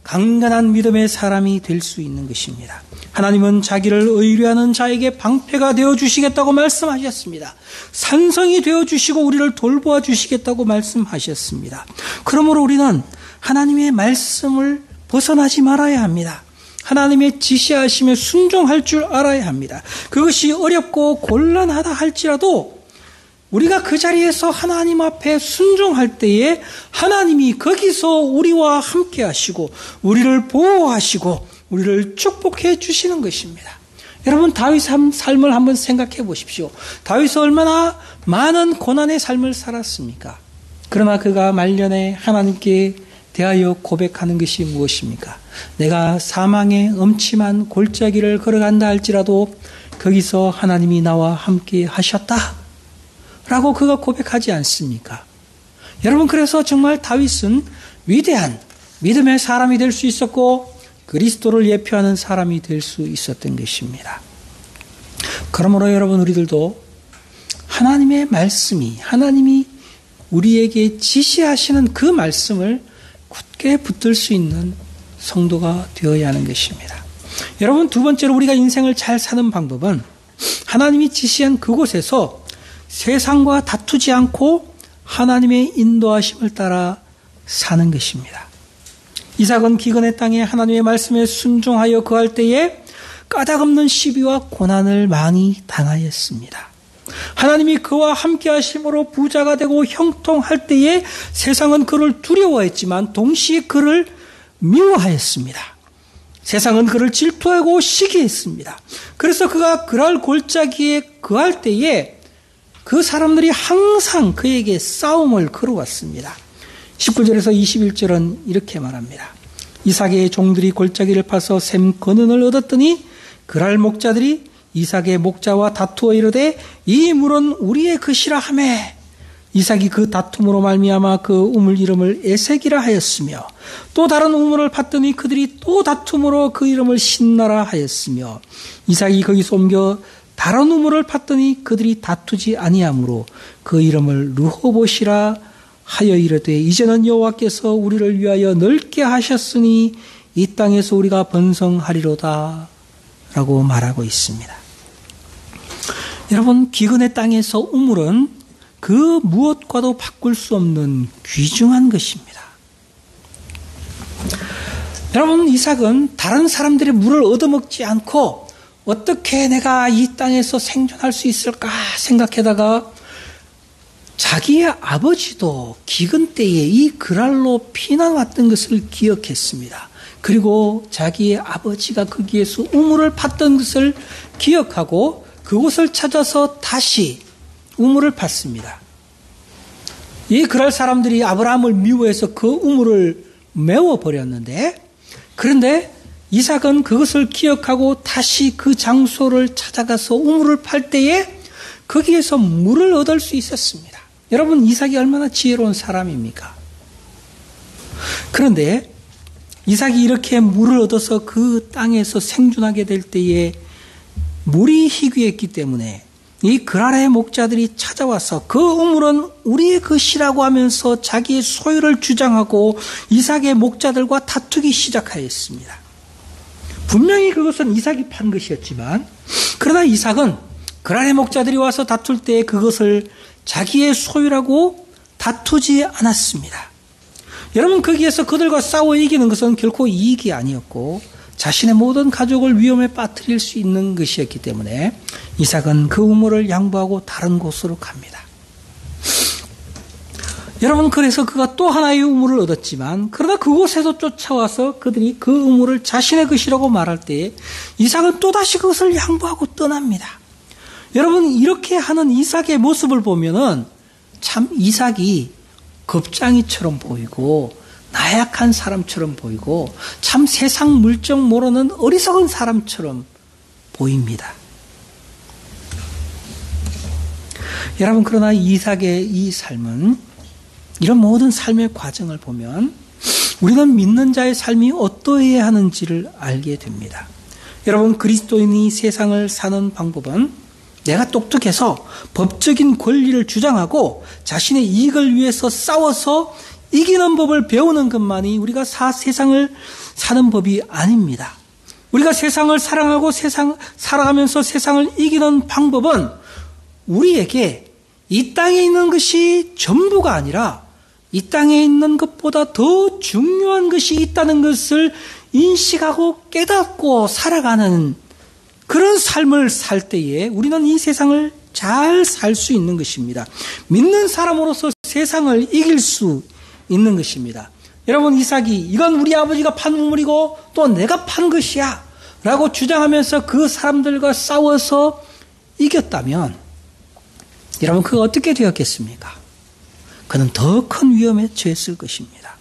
강건한 믿음의 사람이 될 수 있는 것입니다. 하나님은 자기를 의뢰하는 자에게 방패가 되어주시겠다고 말씀하셨습니다. 산성이 되어주시고 우리를 돌보아 주시겠다고 말씀하셨습니다. 그러므로 우리는 하나님의 말씀을 벗어나지 말아야 합니다. 하나님의 지시하심에 순종할 줄 알아야 합니다. 그것이 어렵고 곤란하다 할지라도 우리가 그 자리에서 하나님 앞에 순종할 때에 하나님이 거기서 우리와 함께 하시고 우리를 보호하시고 우리를 축복해 주시는 것입니다. 여러분, 다윗의 삶을 한번 생각해 보십시오. 다윗은 얼마나 많은 고난의 삶을 살았습니까? 그러나 그가 말년에 하나님께 대하여 고백하는 것이 무엇입니까? 내가 사망의 음침한 골짜기를 걸어간다 할지라도 거기서 하나님이 나와 함께 하셨다 라고 그가 고백하지 않습니까? 여러분, 그래서 정말 다윗은 위대한 믿음의 사람이 될 수 있었고 그리스도를 예표하는 사람이 될 수 있었던 것입니다. 그러므로 여러분, 우리들도 하나님의 말씀이, 하나님이 우리에게 지시하시는 그 말씀을 굳게 붙들 수 있는 성도가 되어야 하는 것입니다. 여러분, 두 번째로 우리가 인생을 잘 사는 방법은 하나님이 지시한 그곳에서 세상과 다투지 않고 하나님의 인도하심을 따라 사는 것입니다. 이삭은 기근의 땅에 하나님의 말씀에 순종하여 거할 때에 까닭없는 시비와 고난을 많이 당하였습니다. 하나님이 그와 함께 하심으로 부자가 되고 형통할 때에 세상은 그를 두려워했지만 동시에 그를 미워하였습니다. 세상은 그를 질투하고 시기했습니다. 그래서 그가 그랄 골짜기에 거할 때에 그 사람들이 항상 그에게 싸움을 걸어왔습니다. 19절에서 21절은 이렇게 말합니다. 이삭의 종들이 골짜기를 파서 샘 근원을 얻었더니 그랄 목자들이 이삭의 목자와 다투어 이르되 이 물은 우리의 것이라 하매 이삭이 그 다툼으로 말미암아 그 우물 이름을 에색이라 하였으며 또 다른 우물을 팠더니 그들이 또 다툼으로 그 이름을 신나라 하였으며 이삭이 거기서 옮겨 다른 우물을 팠더니 그들이 다투지 아니하므로 그 이름을 르호봇이라 하여 이르되 이제는 여호와께서 우리를 위하여 넓게 하셨으니 이 땅에서 우리가 번성하리로다 라고 말하고 있습니다. 여러분, 기근의 땅에서 우물은 그 무엇과도 바꿀 수 없는 귀중한 것입니다. 여러분, 이삭은 다른 사람들의 물을 얻어먹지 않고 어떻게 내가 이 땅에서 생존할 수 있을까 생각하다가 자기의 아버지도 기근 때에 이 그랄로 피난 왔던 것을 기억했습니다. 그리고 자기의 아버지가 거기에서 우물을 팠던 것을 기억하고 그곳을 찾아서 다시 우물을 팠습니다. 이 그랄 사람들이 아브라함을 미워해서 그 우물을 메워버렸는데, 그런데 이삭은 그것을 기억하고 다시 그 장소를 찾아가서 우물을 팔 때에 거기에서 물을 얻을 수 있었습니다. 여러분, 이삭이 얼마나 지혜로운 사람입니까? 그런데 이삭이 이렇게 물을 얻어서 그 땅에서 생존하게 될 때에 물이 희귀했기 때문에 이 그랄의 목자들이 찾아와서 그 우물은 우리의 것이라고 하면서 자기의 소유를 주장하고 이삭의 목자들과 다투기 시작하였습니다. 분명히 그것은 이삭이 판 것이었지만, 그러나 이삭은 그랄의 목자들이 와서 다툴 때 그것을 자기의 소유라고 다투지 않았습니다. 여러분, 거기에서 그들과 싸워 이기는 것은 결코 이익이 아니었고 자신의 모든 가족을 위험에 빠뜨릴 수 있는 것이었기 때문에 이삭은 그 우물을 양보하고 다른 곳으로 갑니다. 여러분, 그래서 그가 또 하나의 우물을 얻었지만, 그러나 그곳에서 쫓아와서 그들이 그 우물을 자신의 것이라고 말할 때 이삭은 또다시 그것을 양보하고 떠납니다. 여러분, 이렇게 하는 이삭의 모습을 보면은 참 이삭이 겁장이처럼 보이고 나약한 사람처럼 보이고 참 세상 물정 모르는 어리석은 사람처럼 보입니다. 여러분, 그러나 이삭의 이 삶은, 이런 모든 삶의 과정을 보면 우리는 믿는 자의 삶이 어떠해야 하는지를 알게 됩니다. 여러분, 그리스도인이 세상을 사는 방법은 내가 똑똑해서 법적인 권리를 주장하고 자신의 이익을 위해서 싸워서 이기는 법을 배우는 것만이 우리가 세상을 사는 법이 아닙니다. 우리가 세상을 사랑하고 살아가면서 세상을 이기는 방법은 우리에게 이 땅에 있는 것이 전부가 아니라 이 땅에 있는 것보다 더 중요한 것이 있다는 것을 인식하고 깨닫고 살아가는 그런 삶을 살 때에 우리는 이 세상을 잘 살 수 있는 것입니다. 믿는 사람으로서 세상을 이길 수 있는 것입니다. 여러분, 이삭이 이건 우리 아버지가 판 우물이고 또 내가 판 것이야 라고 주장하면서 그 사람들과 싸워서 이겼다면 여러분, 그가 어떻게 되었겠습니까? 그는 더 큰 위험에 처했을 것입니다.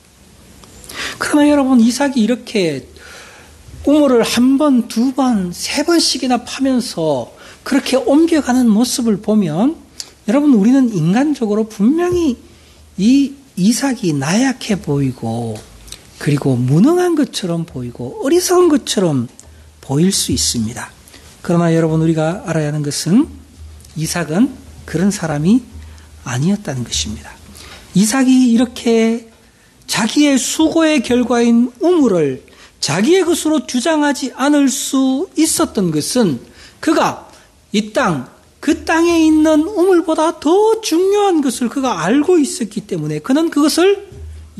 그러나 여러분, 이삭이 이렇게 우물을 한 번, 두 번, 세 번씩이나 파면서 그렇게 옮겨가는 모습을 보면 여러분, 우리는 인간적으로 분명히 이 이삭이 나약해 보이고 그리고 무능한 것처럼 보이고 어리석은 것처럼 보일 수 있습니다. 그러나 여러분, 우리가 알아야 하는 것은 이삭은 그런 사람이 아니었다는 것입니다. 이삭이 이렇게 자기의 수고의 결과인 우물을 자기의 것으로 주장하지 않을 수 있었던 것은 그가 이 땅, 그 땅에 있는 우물보다 더 중요한 것을 그가 알고 있었기 때문에 그는 그것을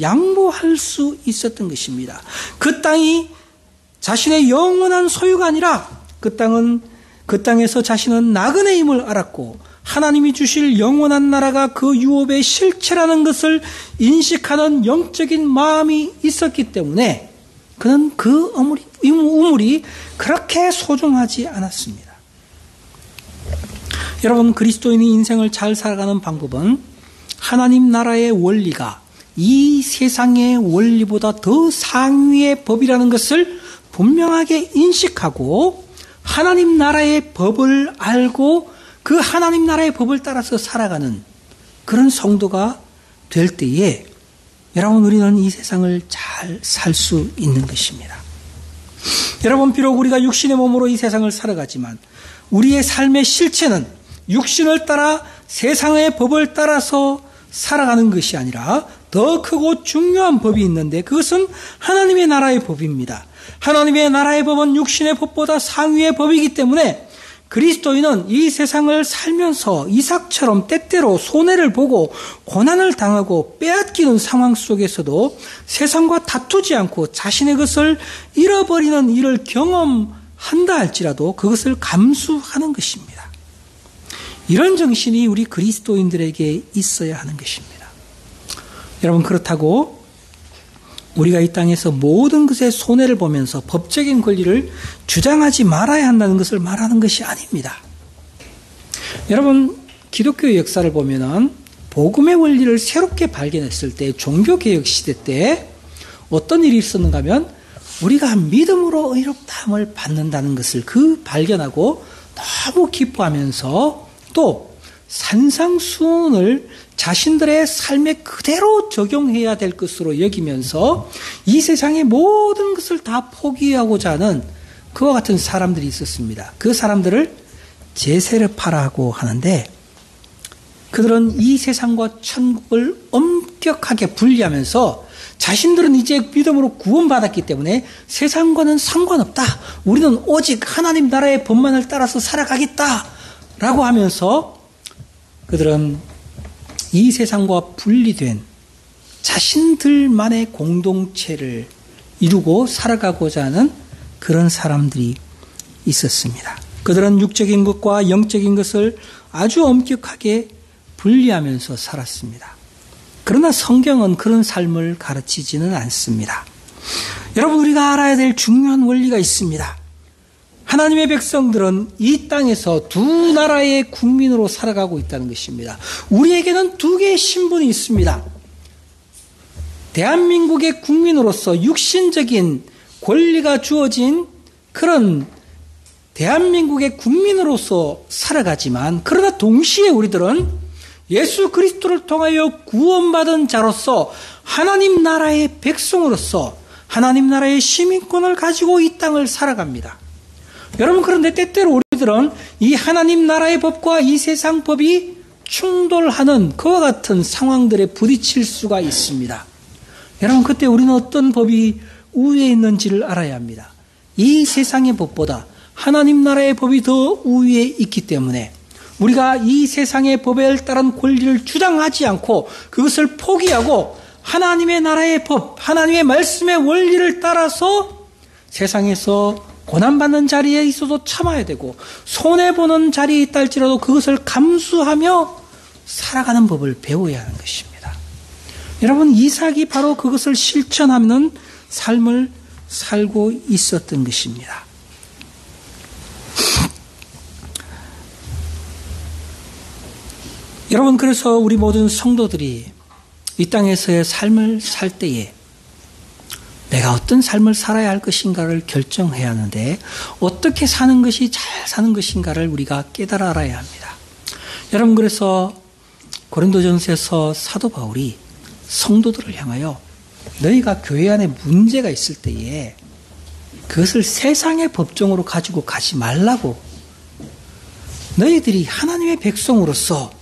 양보할 수 있었던 것입니다. 그 땅이 자신의 영원한 소유가 아니라 그 땅에서 자신은 나그네임을 알았고 하나님이 주실 영원한 나라가 그 유업의 실체라는 것을 인식하는 영적인 마음이 있었기 때문에 그는 그 우물이 그렇게 소중하지 않았습니다. 여러분, 그리스도인의 인생을 잘 살아가는 방법은 하나님 나라의 원리가 이 세상의 원리보다 더 상위의 법이라는 것을 분명하게 인식하고 하나님 나라의 법을 알고 그 하나님 나라의 법을 따라서 살아가는 그런 성도가 될 때에 여러분, 우리는 이 세상을 잘 살 수 있는 것입니다. 여러분, 비록 우리가 육신의 몸으로 이 세상을 살아가지만 우리의 삶의 실체는 육신을 따라 세상의 법을 따라서 살아가는 것이 아니라 더 크고 중요한 법이 있는데 그것은 하나님의 나라의 법입니다. 하나님의 나라의 법은 육신의 법보다 상위의 법이기 때문에 그리스도인은 이 세상을 살면서 이삭처럼 때때로 손해를 보고 고난을 당하고 빼앗기는 상황 속에서도 세상과 다투지 않고 자신의 것을 잃어버리는 일을 경험한다 할지라도 그것을 감수하는 것입니다. 이런 정신이 우리 그리스도인들에게 있어야 하는 것입니다. 여러분, 그렇다고 우리가 이 땅에서 모든 것에 손해를 보면서 법적인 권리를 주장하지 말아야 한다는 것을 말하는 것이 아닙니다. 여러분, 기독교의 역사를 보면은 복음의 원리를 새롭게 발견했을 때 종교개혁 시대 때 어떤 일이 있었는가 하면 우리가 믿음으로 의롭다함을 받는다는 것을 발견하고 너무 기뻐하면서 또 산상수훈을 자신들의 삶에 그대로 적용해야 될 것으로 여기면서 이 세상의 모든 것을 다 포기하고자 하는 그와 같은 사람들이 있었습니다. 그 사람들을 제세르파라고 하는데 그들은 이 세상과 천국을 엄격하게 분리하면서 자신들은 이제 믿음으로 구원받았기 때문에 세상과는 상관없다. 우리는 오직 하나님 나라의 법만을 따라서 살아가겠다라고 하면서 그들은 이 세상과 분리된 자신들만의 공동체를 이루고 살아가고자 하는 그런 사람들이 있었습니다. 그들은 육적인 것과 영적인 것을 아주 엄격하게 분리하면서 살았습니다. 그러나 성경은 그런 삶을 가르치지는 않습니다. 여러분, 우리가 알아야 될 중요한 원리가 있습니다. 하나님의 백성들은 이 땅에서 두 나라의 국민으로 살아가고 있다는 것입니다. 우리에게는 두 개의 신분이 있습니다. 대한민국의 국민으로서 육신적인 권리가 주어진 그런 대한민국의 국민으로서 살아가지만 그러나 동시에 우리들은 예수 그리스도를 통하여 구원받은 자로서 하나님 나라의 백성으로서 하나님 나라의 시민권을 가지고 이 땅을 살아갑니다. 여러분, 그런데 때때로 우리들은 이 하나님 나라의 법과 이 세상 법이 충돌하는 그와 같은 상황들에 부딪힐 수가 있습니다. 여러분, 그때 우리는 어떤 법이 우위에 있는지를 알아야 합니다. 이 세상의 법보다 하나님 나라의 법이 더 우위에 있기 때문에 우리가 이 세상의 법에 따른 권리를 주장하지 않고 그것을 포기하고 하나님의 나라의 법, 하나님의 말씀의 원리를 따라서 세상에서 고난받는 자리에 있어도 참아야 되고 손해보는 자리에 있다 할지라도 그것을 감수하며 살아가는 법을 배워야 하는 것입니다. 여러분, 이삭이 바로 그것을 실천하는 삶을 살고 있었던 것입니다. 여러분, 그래서 우리 모든 성도들이 이 땅에서의 삶을 살 때에 내가 어떤 삶을 살아야 할 것인가를 결정해야 하는데 어떻게 사는 것이 잘 사는 것인가를 우리가 깨달아 알아야 합니다. 여러분, 그래서 고린도전서에서 사도 바울이 성도들을 향하여 너희가 교회 안에 문제가 있을 때에 그것을 세상의 법정으로 가지고 가지 말라고, 너희들이 하나님의 백성으로서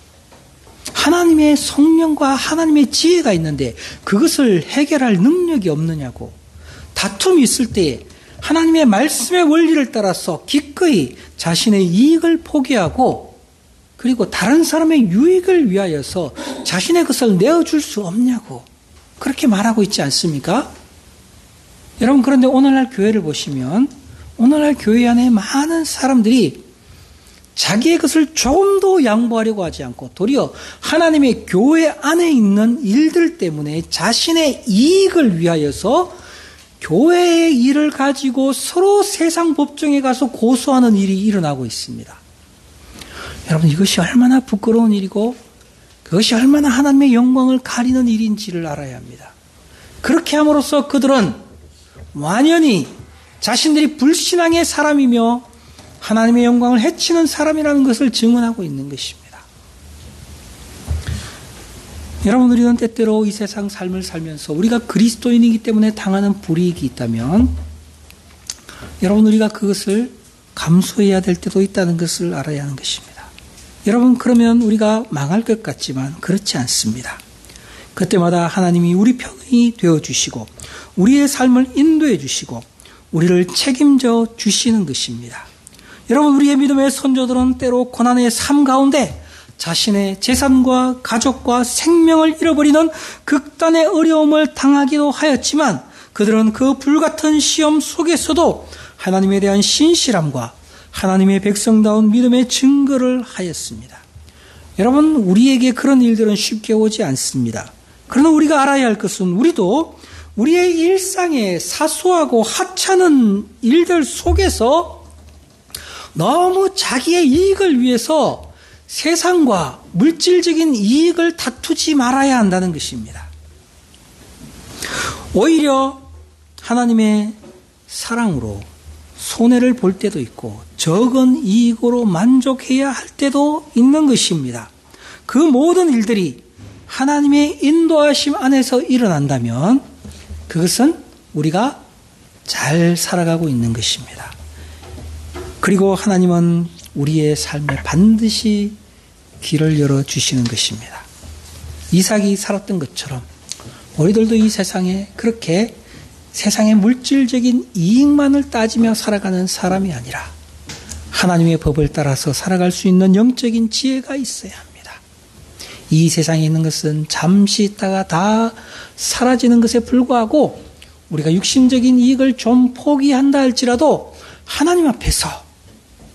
하나님의 성령과 하나님의 지혜가 있는데 그것을 해결할 능력이 없느냐고, 다툼이 있을 때 하나님의 말씀의 원리를 따라서 기꺼이 자신의 이익을 포기하고 그리고 다른 사람의 유익을 위하여서 자신의 것을 내어줄 수 없냐고 그렇게 말하고 있지 않습니까? 여러분, 그런데 오늘날 교회를 보시면 오늘날 교회 안에 많은 사람들이 자기의 것을 조금도 양보하려고 하지 않고 도리어 하나님의 교회 안에 있는 일들 때문에 자신의 이익을 위하여서 교회의 일을 가지고 서로 세상 법정에 가서 고소하는 일이 일어나고 있습니다. 여러분, 이것이 얼마나 부끄러운 일이고 그것이 얼마나 하나님의 영광을 가리는 일인지를 알아야 합니다. 그렇게 함으로써 그들은 완연히 자신들이 불신앙의 사람이며 하나님의 영광을 해치는 사람이라는 것을 증언하고 있는 것입니다. 여러분, 우리는 때때로 이 세상 삶을 살면서 우리가 그리스도인이기 때문에 당하는 불이익이 있다면 여러분, 우리가 그것을 감수해야 될 때도 있다는 것을 알아야 하는 것입니다. 여러분, 그러면 우리가 망할 것 같지만 그렇지 않습니다. 그때마다 하나님이 우리 편이 되어주시고 우리의 삶을 인도해 주시고 우리를 책임져 주시는 것입니다. 여러분, 우리의 믿음의 선조들은 때로 고난의 삶 가운데 자신의 재산과 가족과 생명을 잃어버리는 극단의 어려움을 당하기도 하였지만 그들은 그 불같은 시험 속에서도 하나님에 대한 신실함과 하나님의 백성다운 믿음의 증거를 하였습니다. 여러분, 우리에게 그런 일들은 쉽게 오지 않습니다. 그러나 우리가 알아야 할 것은 우리도 우리의 일상의 사소하고 하찮은 일들 속에서 너무 자기의 이익을 위해서 세상과 물질적인 이익을 다투지 말아야 한다는 것입니다. 오히려 하나님의 사랑으로 손해를 볼 때도 있고 적은 이익으로 만족해야 할 때도 있는 것입니다. 그 모든 일들이 하나님의 인도하심 안에서 일어난다면 그것은 우리가 잘 살아가고 있는 것입니다. 그리고 하나님은 우리의 삶에 반드시 길을 열어주시는 것입니다. 이삭이 살았던 것처럼 우리들도 이 세상에 그렇게 세상의 물질적인 이익만을 따지며 살아가는 사람이 아니라 하나님의 법을 따라서 살아갈 수 있는 영적인 지혜가 있어야 합니다. 이 세상에 있는 것은 잠시 있다가 다 사라지는 것에 불과하고 우리가 육신적인 이익을 좀 포기한다 할지라도 하나님 앞에서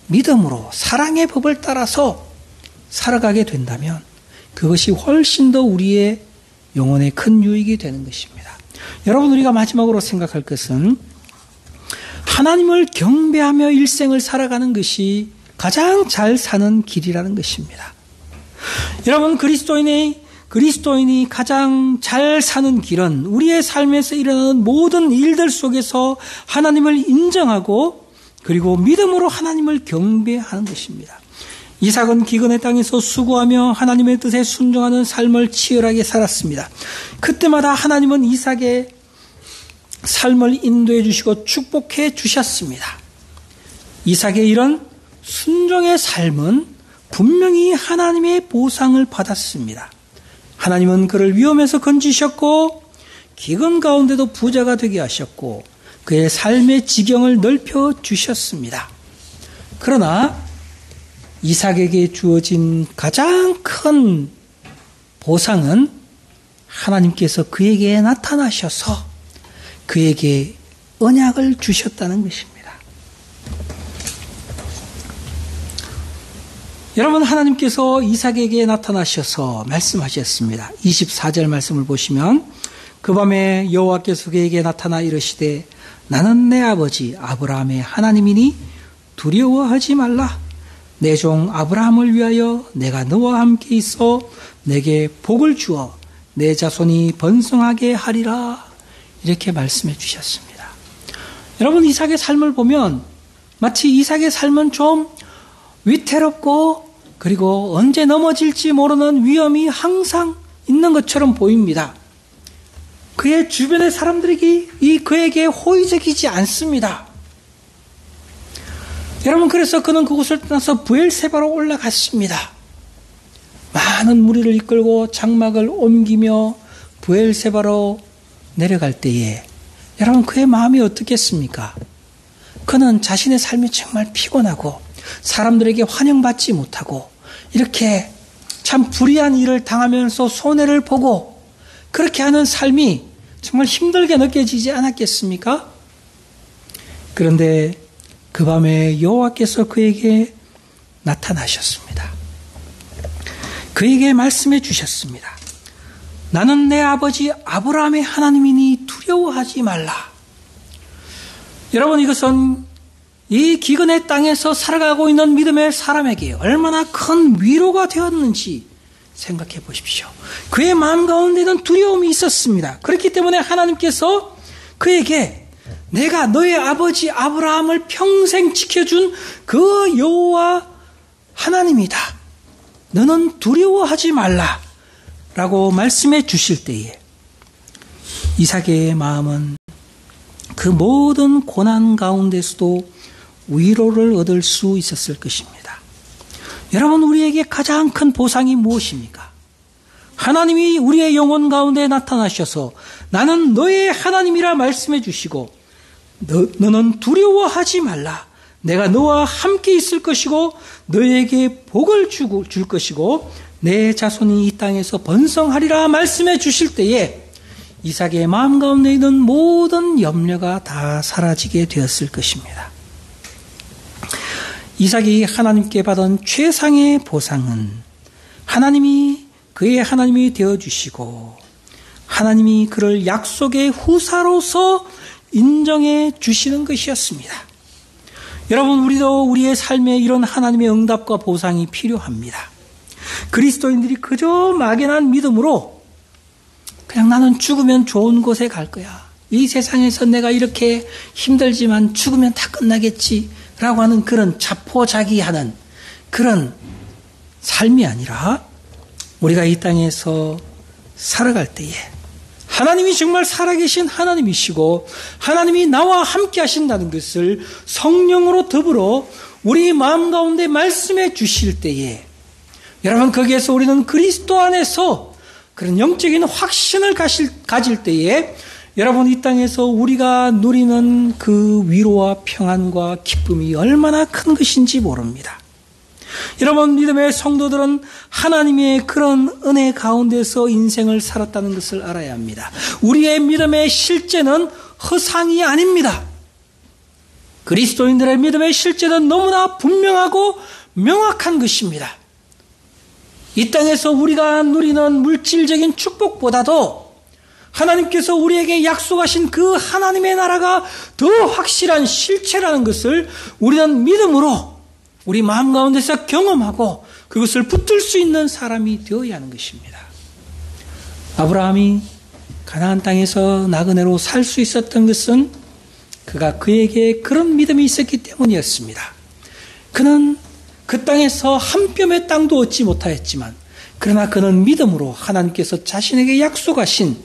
믿음으로 사랑의 법을 따라서 살아가게 된다면 그것이 훨씬 더 우리의 영혼에 큰 유익이 되는 것입니다. 여러분, 우리가 마지막으로 생각할 것은 하나님을 경배하며 일생을 살아가는 것이 가장 잘 사는 길이라는 것입니다. 여러분, 그리스도인이 가장 잘 사는 길은 우리의 삶에서 일어나는 모든 일들 속에서 하나님을 인정하고 그리고 믿음으로 하나님을 경배하는 것입니다. 이삭은 기근의 땅에서 수고하며 하나님의 뜻에 순종하는 삶을 치열하게 살았습니다. 그때마다 하나님은 이삭의 삶을 인도해 주시고 축복해 주셨습니다. 이삭의 이런 순종의 삶은 분명히 하나님의 보상을 받았습니다. 하나님은 그를 위험에서 건지셨고 기근 가운데도 부자가 되게 하셨고 그의 삶의 지경을 넓혀 주셨습니다. 그러나 이삭에게 주어진 가장 큰 보상은 하나님께서 그에게 나타나셔서 그에게 언약을 주셨다는 것입니다. 여러분, 하나님께서 이삭에게 나타나셔서 말씀하셨습니다. 24절 말씀을 보시면 그 밤에 여호와께서 그에게 나타나 이르시되 나는 내 아버지 아브라함의 하나님이니 두려워하지 말라. 내 종 아브라함을 위하여 내가 너와 함께 있어 내게 복을 주어 내 자손이 번성하게 하리라. 이렇게 말씀해 주셨습니다. 여러분, 이삭의 삶을 보면 마치 이삭의 삶은 좀 위태롭고 그리고 언제 넘어질지 모르는 위험이 항상 있는 것처럼 보입니다. 그의 주변의 사람들이 그에게 호의적이지 않습니다. 여러분, 그래서 그는 그곳을 떠나서 브엘세바로 올라갔습니다. 많은 무리를 이끌고 장막을 옮기며 브엘세바로 내려갈 때에 여러분, 그의 마음이 어떻겠습니까? 그는 자신의 삶이 정말 피곤하고 사람들에게 환영받지 못하고 이렇게 참 불의한 일을 당하면서 손해를 보고 그렇게 하는 삶이 정말 힘들게 느껴지지 않았겠습니까? 그런데 그 밤에 여호와께서 그에게 나타나셨습니다. 그에게 말씀해 주셨습니다. 나는 내 아버지 아브라함의 하나님이니 두려워하지 말라. 여러분, 이것은 이 기근의 땅에서 살아가고 있는 믿음의 사람에게 얼마나 큰 위로가 되었는지 생각해 보십시오. 그의 마음 가운데는 두려움이 있었습니다. 그렇기 때문에 하나님께서 그에게 내가 너의 아버지 아브라함을 평생 지켜준 그 여호와 하나님이다. 너는 두려워하지 말라. 라고 말씀해 주실 때에 이삭의 마음은 그 모든 고난 가운데서도 위로를 얻을 수 있었을 것입니다. 여러분, 우리에게 가장 큰 보상이 무엇입니까? 하나님이 우리의 영혼 가운데 나타나셔서 나는 너의 하나님이라 말씀해 주시고 너는 두려워하지 말라. 내가 너와 함께 있을 것이고 너에게 복을 줄 것이고 내 자손이 이 땅에서 번성하리라 말씀해 주실 때에 이삭의 마음 가운데 있는 모든 염려가 다 사라지게 되었을 것입니다. 이삭이 하나님께 받은 최상의 보상은 하나님이 그의 하나님이 되어주시고 하나님이 그를 약속의 후사로서 인정해 주시는 것이었습니다. 여러분, 우리도 우리의 삶에 이런 하나님의 응답과 보상이 필요합니다. 그리스도인들이 그저 막연한 믿음으로 그냥 나는 죽으면 좋은 곳에 갈 거야. 이 세상에서 내가 이렇게 힘들지만 죽으면 다 끝나겠지 라고 하는 그런 자포자기하는 그런 삶이 아니라 우리가 이 땅에서 살아갈 때에 하나님이 정말 살아계신 하나님이시고 하나님이 나와 함께 하신다는 것을 성령으로 더불어 우리 마음 가운데 말씀해 주실 때에 여러분, 거기에서 우리는 그리스도 안에서 그런 영적인 확신을 가질 때에 여러분, 이 땅에서 우리가 누리는 그 위로와 평안과 기쁨이 얼마나 큰 것인지 모릅니다. 여러분, 믿음의 성도들은 하나님의 그런 은혜 가운데서 인생을 살았다는 것을 알아야 합니다. 우리의 믿음의 실제는 허상이 아닙니다. 그리스도인들의 믿음의 실제는 너무나 분명하고 명확한 것입니다. 이 땅에서 우리가 누리는 물질적인 축복보다도 하나님께서 우리에게 약속하신 그 하나님의 나라가 더 확실한 실체라는 것을 우리는 믿음으로 우리 마음 가운데서 경험하고 그것을 붙들 수 있는 사람이 되어야 하는 것입니다. 아브라함이 가나안 땅에서 나그네로 살 수 있었던 것은 그가 그에게 그런 믿음이 있었기 때문이었습니다. 그는 그 땅에서 한 뼘의 땅도 얻지 못하였지만 그러나 그는 믿음으로 하나님께서 자신에게 약속하신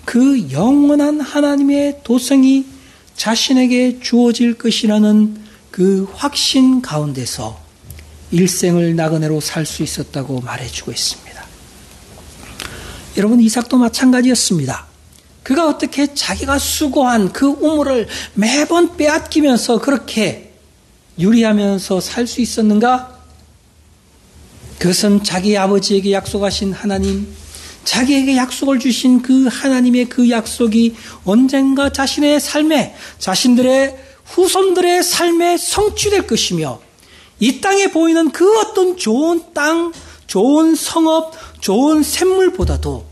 그 영원한 하나님의 도성이 자신에게 주어질 것이라는 그 확신 가운데서 일생을 나그네로 살 수 있었다고 말해주고 있습니다. 여러분, 이삭도 마찬가지였습니다. 그가 어떻게 자기가 수고한 그 우물을 매번 빼앗기면서 그렇게 유리하면서 살 수 있었는가? 그것은 자기 아버지에게 약속하신 하나님, 자기에게 약속을 주신 그 하나님의 그 약속이 언젠가 자신의 삶에, 자신들의 후손들의 삶에 성취될 것이며, 이 땅에 보이는 그 어떤 좋은 땅, 좋은 성업, 좋은 샘물보다도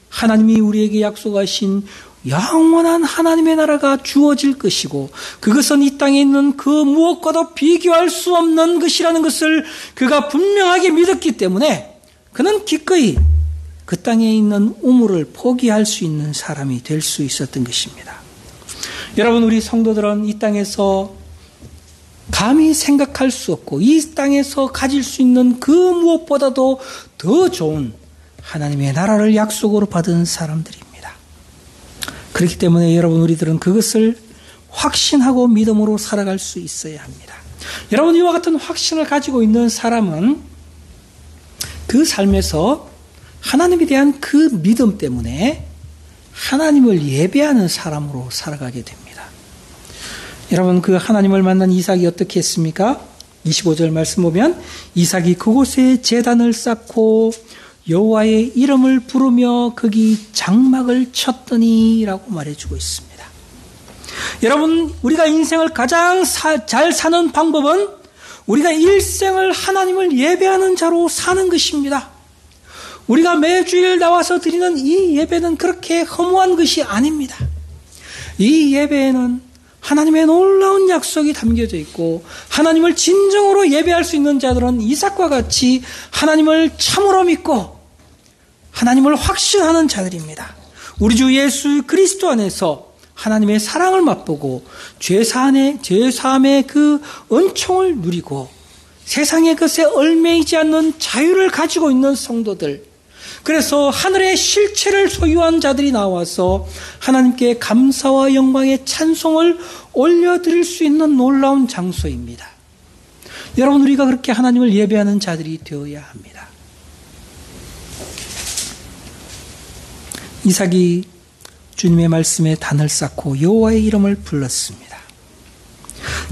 하나님이 우리에게 약속하신 영원한 하나님의 나라가 주어질 것이고, 그것은 이 땅에 있는 그 무엇과도 비교할 수 없는 것이라는 것을 그가 분명하게 믿었기 때문에 그는 기꺼이 그 땅에 있는 우물을 포기할 수 있는 사람이 될 수 있었던 것입니다. 여러분, 우리 성도들은 이 땅에서 감히 생각할 수 없고 이 땅에서 가질 수 있는 그 무엇보다도 더 좋은 하나님의 나라를 약속으로 받은 사람들입니다. 그렇기 때문에 여러분, 우리들은 그것을 확신하고 믿음으로 살아갈 수 있어야 합니다. 여러분, 이와 같은 확신을 가지고 있는 사람은 그 삶에서 하나님에 대한 그 믿음 때문에 하나님을 예배하는 사람으로 살아가게 됩니다. 여러분, 그 하나님을 만난 이삭이 어떻게 했습니까? 25절 말씀 보면 이삭이 그곳에 제단을 쌓고 여호와의 이름을 부르며 거기 장막을 쳤더니 라고 말해주고 있습니다. 여러분, 우리가 인생을 가장 잘 사는 방법은 우리가 일생을 하나님을 예배하는 자로 사는 것입니다. 우리가 매주일 나와서 드리는 이 예배는 그렇게 허무한 것이 아닙니다. 이 예배에는 하나님의 놀라운 약속이 담겨져 있고, 하나님을 진정으로 예배할 수 있는 자들은 이삭과 같이 하나님을 참으로 믿고 하나님을 확신하는 자들입니다. 우리 주 예수 그리스도 안에서 하나님의 사랑을 맛보고 죄사함의 그 은총을 누리고 세상의 것에 얽매이지 않는 자유를 가지고 있는 성도들, 그래서 하늘의 실체를 소유한 자들이 나와서 하나님께 감사와 영광의 찬송을 올려드릴 수 있는 놀라운 장소입니다. 여러분, 우리가 그렇게 하나님을 예배하는 자들이 되어야 합니다. 이삭이 주님의 말씀에 단을 쌓고 여호와의 이름을 불렀습니다.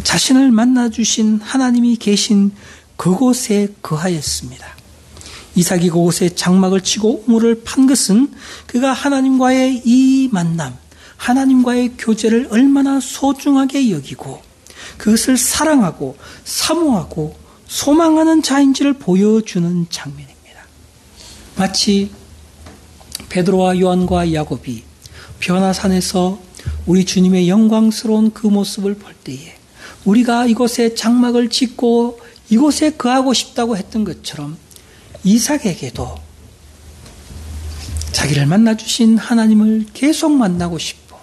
자신을 만나주신 하나님이 계신 그곳에 거하였습니다. 이삭이 그곳에 장막을 치고 우물을 판 것은 그가 하나님과의 이 만남, 하나님과의 교제를 얼마나 소중하게 여기고 그것을 사랑하고 사모하고 소망하는 자인지를 보여주는 장면입니다. 마치 베드로와 요한과 야곱이 변화산에서 우리 주님의 영광스러운 그 모습을 볼 때에 우리가 이곳에 장막을 짓고 이곳에 거하고 싶다고 했던 것처럼 이삭에게도 자기를 만나주신 하나님을 계속 만나고 싶고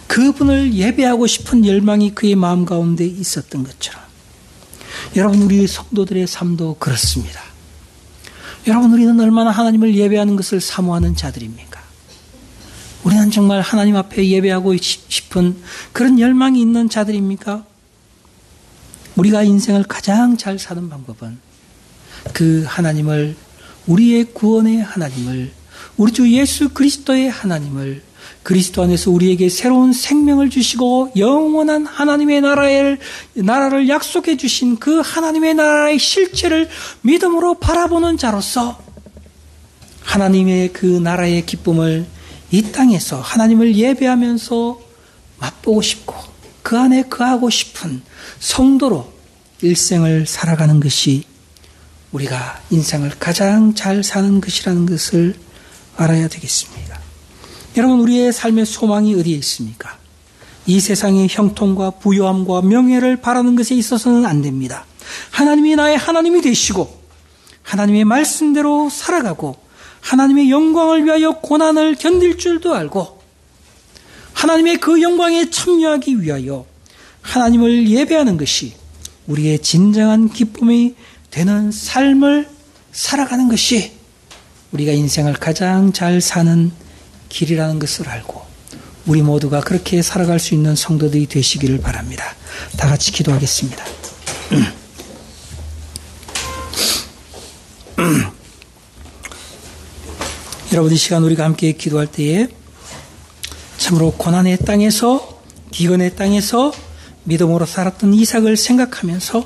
그분을 예배하고 싶은 열망이 그의 마음 가운데 있었던 것처럼 여러분, 우리 성도들의 삶도 그렇습니다. 여러분, 우리는 얼마나 하나님을 예배하는 것을 사모하는 자들입니까? 우리는 정말 하나님 앞에 예배하고 싶은 그런 열망이 있는 자들입니까? 우리가 인생을 가장 잘 사는 방법은 그 하나님을, 우리의 구원의 하나님을, 우리 주 예수 그리스도의 하나님을, 그리스도 안에서 우리에게 새로운 생명을 주시고 영원한 하나님의 나라를 약속해 주신 그 하나님의 나라의 실체를 믿음으로 바라보는 자로서 하나님의 그 나라의 기쁨을 이 땅에서 하나님을 예배하면서 맛보고 싶고 그 안에 거하고 싶은 성도로 일생을 살아가는 것이 우리가 인생을 가장 잘 사는 것이라는 것을 알아야 되겠습니다. 여러분, 우리의 삶의 소망이 어디에 있습니까? 이 세상의 형통과 부요함과 명예를 바라는 것에 있어서는 안 됩니다. 하나님이 나의 하나님이 되시고 하나님의 말씀대로 살아가고 하나님의 영광을 위하여 고난을 견딜 줄도 알고 하나님의 그 영광에 참여하기 위하여 하나님을 예배하는 것이 우리의 진정한 기쁨이 되는 삶을 살아가는 것이 우리가 인생을 가장 잘 사는 길이라는 것을 알고 우리 모두가 그렇게 살아갈 수 있는 성도들이 되시기를 바랍니다. 다 같이 기도하겠습니다. 여러분, 이 시간 우리가 함께 기도할 때에 참으로 고난의 땅에서, 기근의 땅에서 믿음으로 살았던 이삭을 생각하면서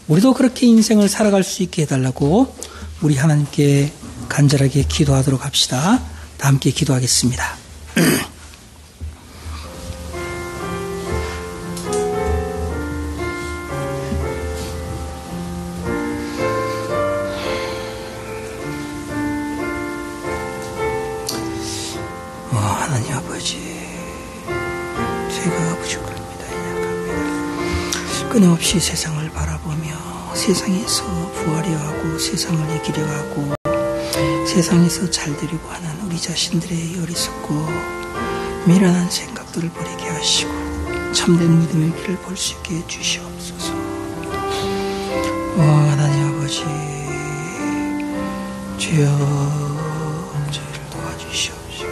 우리도 그렇게 인생을 살아갈 수 있게 해달라고 우리 하나님께 간절하게 기도하도록 합시다. 다 함께 기도하겠습니다. 하나님 아버지, 제가 부족합니다. 약합니다. 끊임없이 세상을 바라보며 세상에서 부하려 하고 세상을 이기려 하고 세상에서 잘 되려고 하는 우리 자신들의 어리석고 미련한 생각들을 버리게 하시고 참된 믿음의 길을 볼 수 있게 해주시옵소서. 하나님 아버지, 주여 저희를 도와주시옵소서.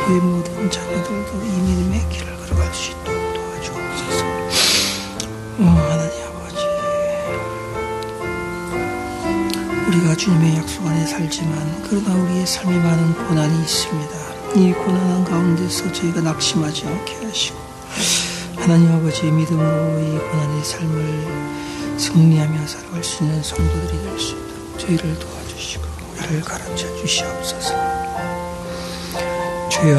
우리 모든 자녀들도 이 믿음의 길을 걸어갈 수 있도록 도와주옵소서. 하나님 아버지, 우리가 주님의 약속 안에 살지만 그러나 우리의 삶에 많은 고난이 있습니다. 이 고난한 가운데서 저희가 낙심하지 않게 하시고 하나님 아버지, 믿음으로 이 고난의 삶을 승리하며 살아갈 수 있는 성도들이 될 수 있도록 저희를 도와주시고 우리를 가르쳐 주시옵소서. 주여,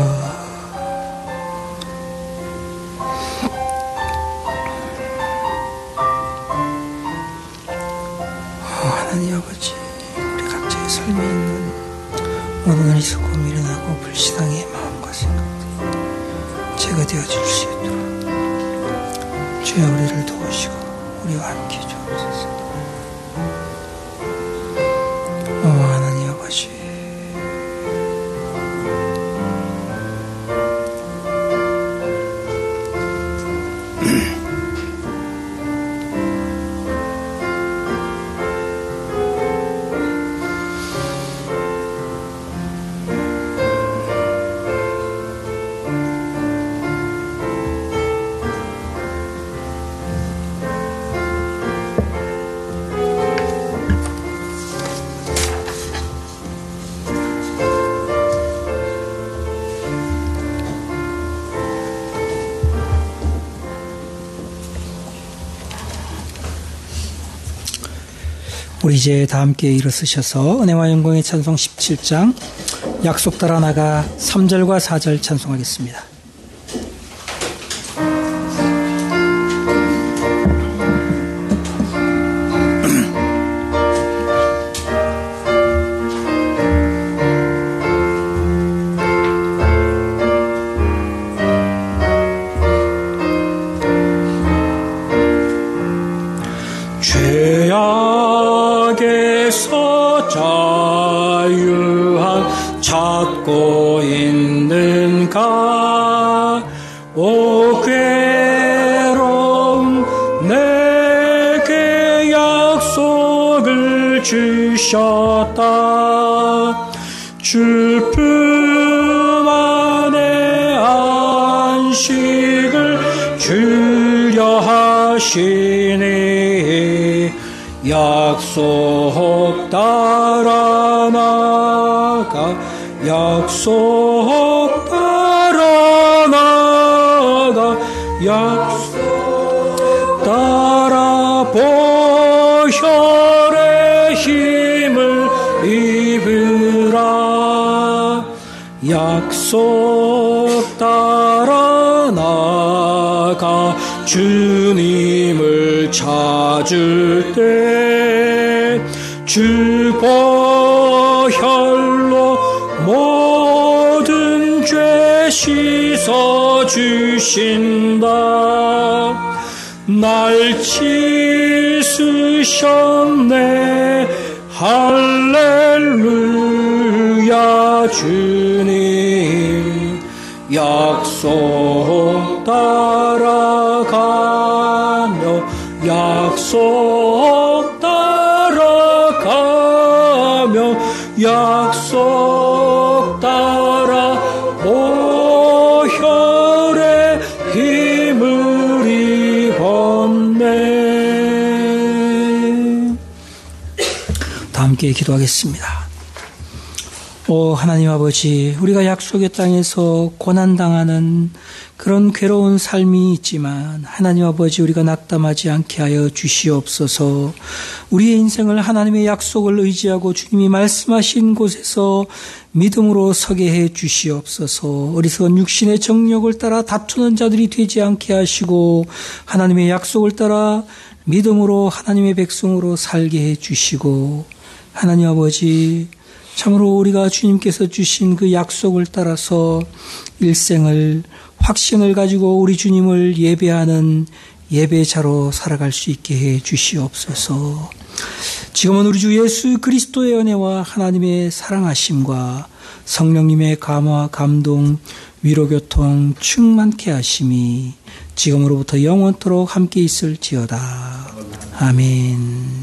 하나님 아버지, 우리 각자의 삶에 있는 모든 어리석고 미련하고 불신앙의 마음과 생각들 제거되어질 수 있도록 주여 우리를 도우시고 우리와 함께 해주옵소서. 하나님 아버지, 우리 이제 다 함께 일어서셔서 은혜와 영광의 찬송 17장 약속 따라 나가 3절과 4절 찬송하겠습니다. 죄악에서 자유한 찾고 있는가 오 괴로움 내게 약속을 주셨다 주 품 안에 안식을 주려 하시니 약속 따라 나가 약속 따라 나가 약속 따라 보혈의 힘을 입으라 약속 따라 나가 주님을 찾을 때 주 보혈로 모든 죄 씻어 주신다 날 씻으셨네 할렐루야 주님 약속 따라가며 약속 따라가며 약속 따라 보혈의 힘을 입었네. 다 함께 기도하겠습니다. 하나님 아버지, 우리가 약속의 땅에서 고난당하는 그런 괴로운 삶이 있지만 하나님 아버지, 우리가 낙담하지 않게 하여 주시옵소서. 우리의 인생을 하나님의 약속을 의지하고 주님이 말씀하신 곳에서 믿음으로 서게 해 주시옵소서. 어리석은 육신의 정욕을 따라 다투는 자들이 되지 않게 하시고 하나님의 약속을 따라 믿음으로 하나님의 백성으로 살게 해 주시고, 하나님 아버지, 참으로 우리가 주님께서 주신 그 약속을 따라서 일생을 확신을 가지고 우리 주님을 예배하는 예배자로 살아갈 수 있게 해 주시옵소서. 지금은 우리 주 예수 그리스도의 은혜와 하나님의 사랑하심과 성령님의 감화, 감동, 위로교통 충만케 하심이 지금으로부터 영원토록 함께 있을지어다. 아멘.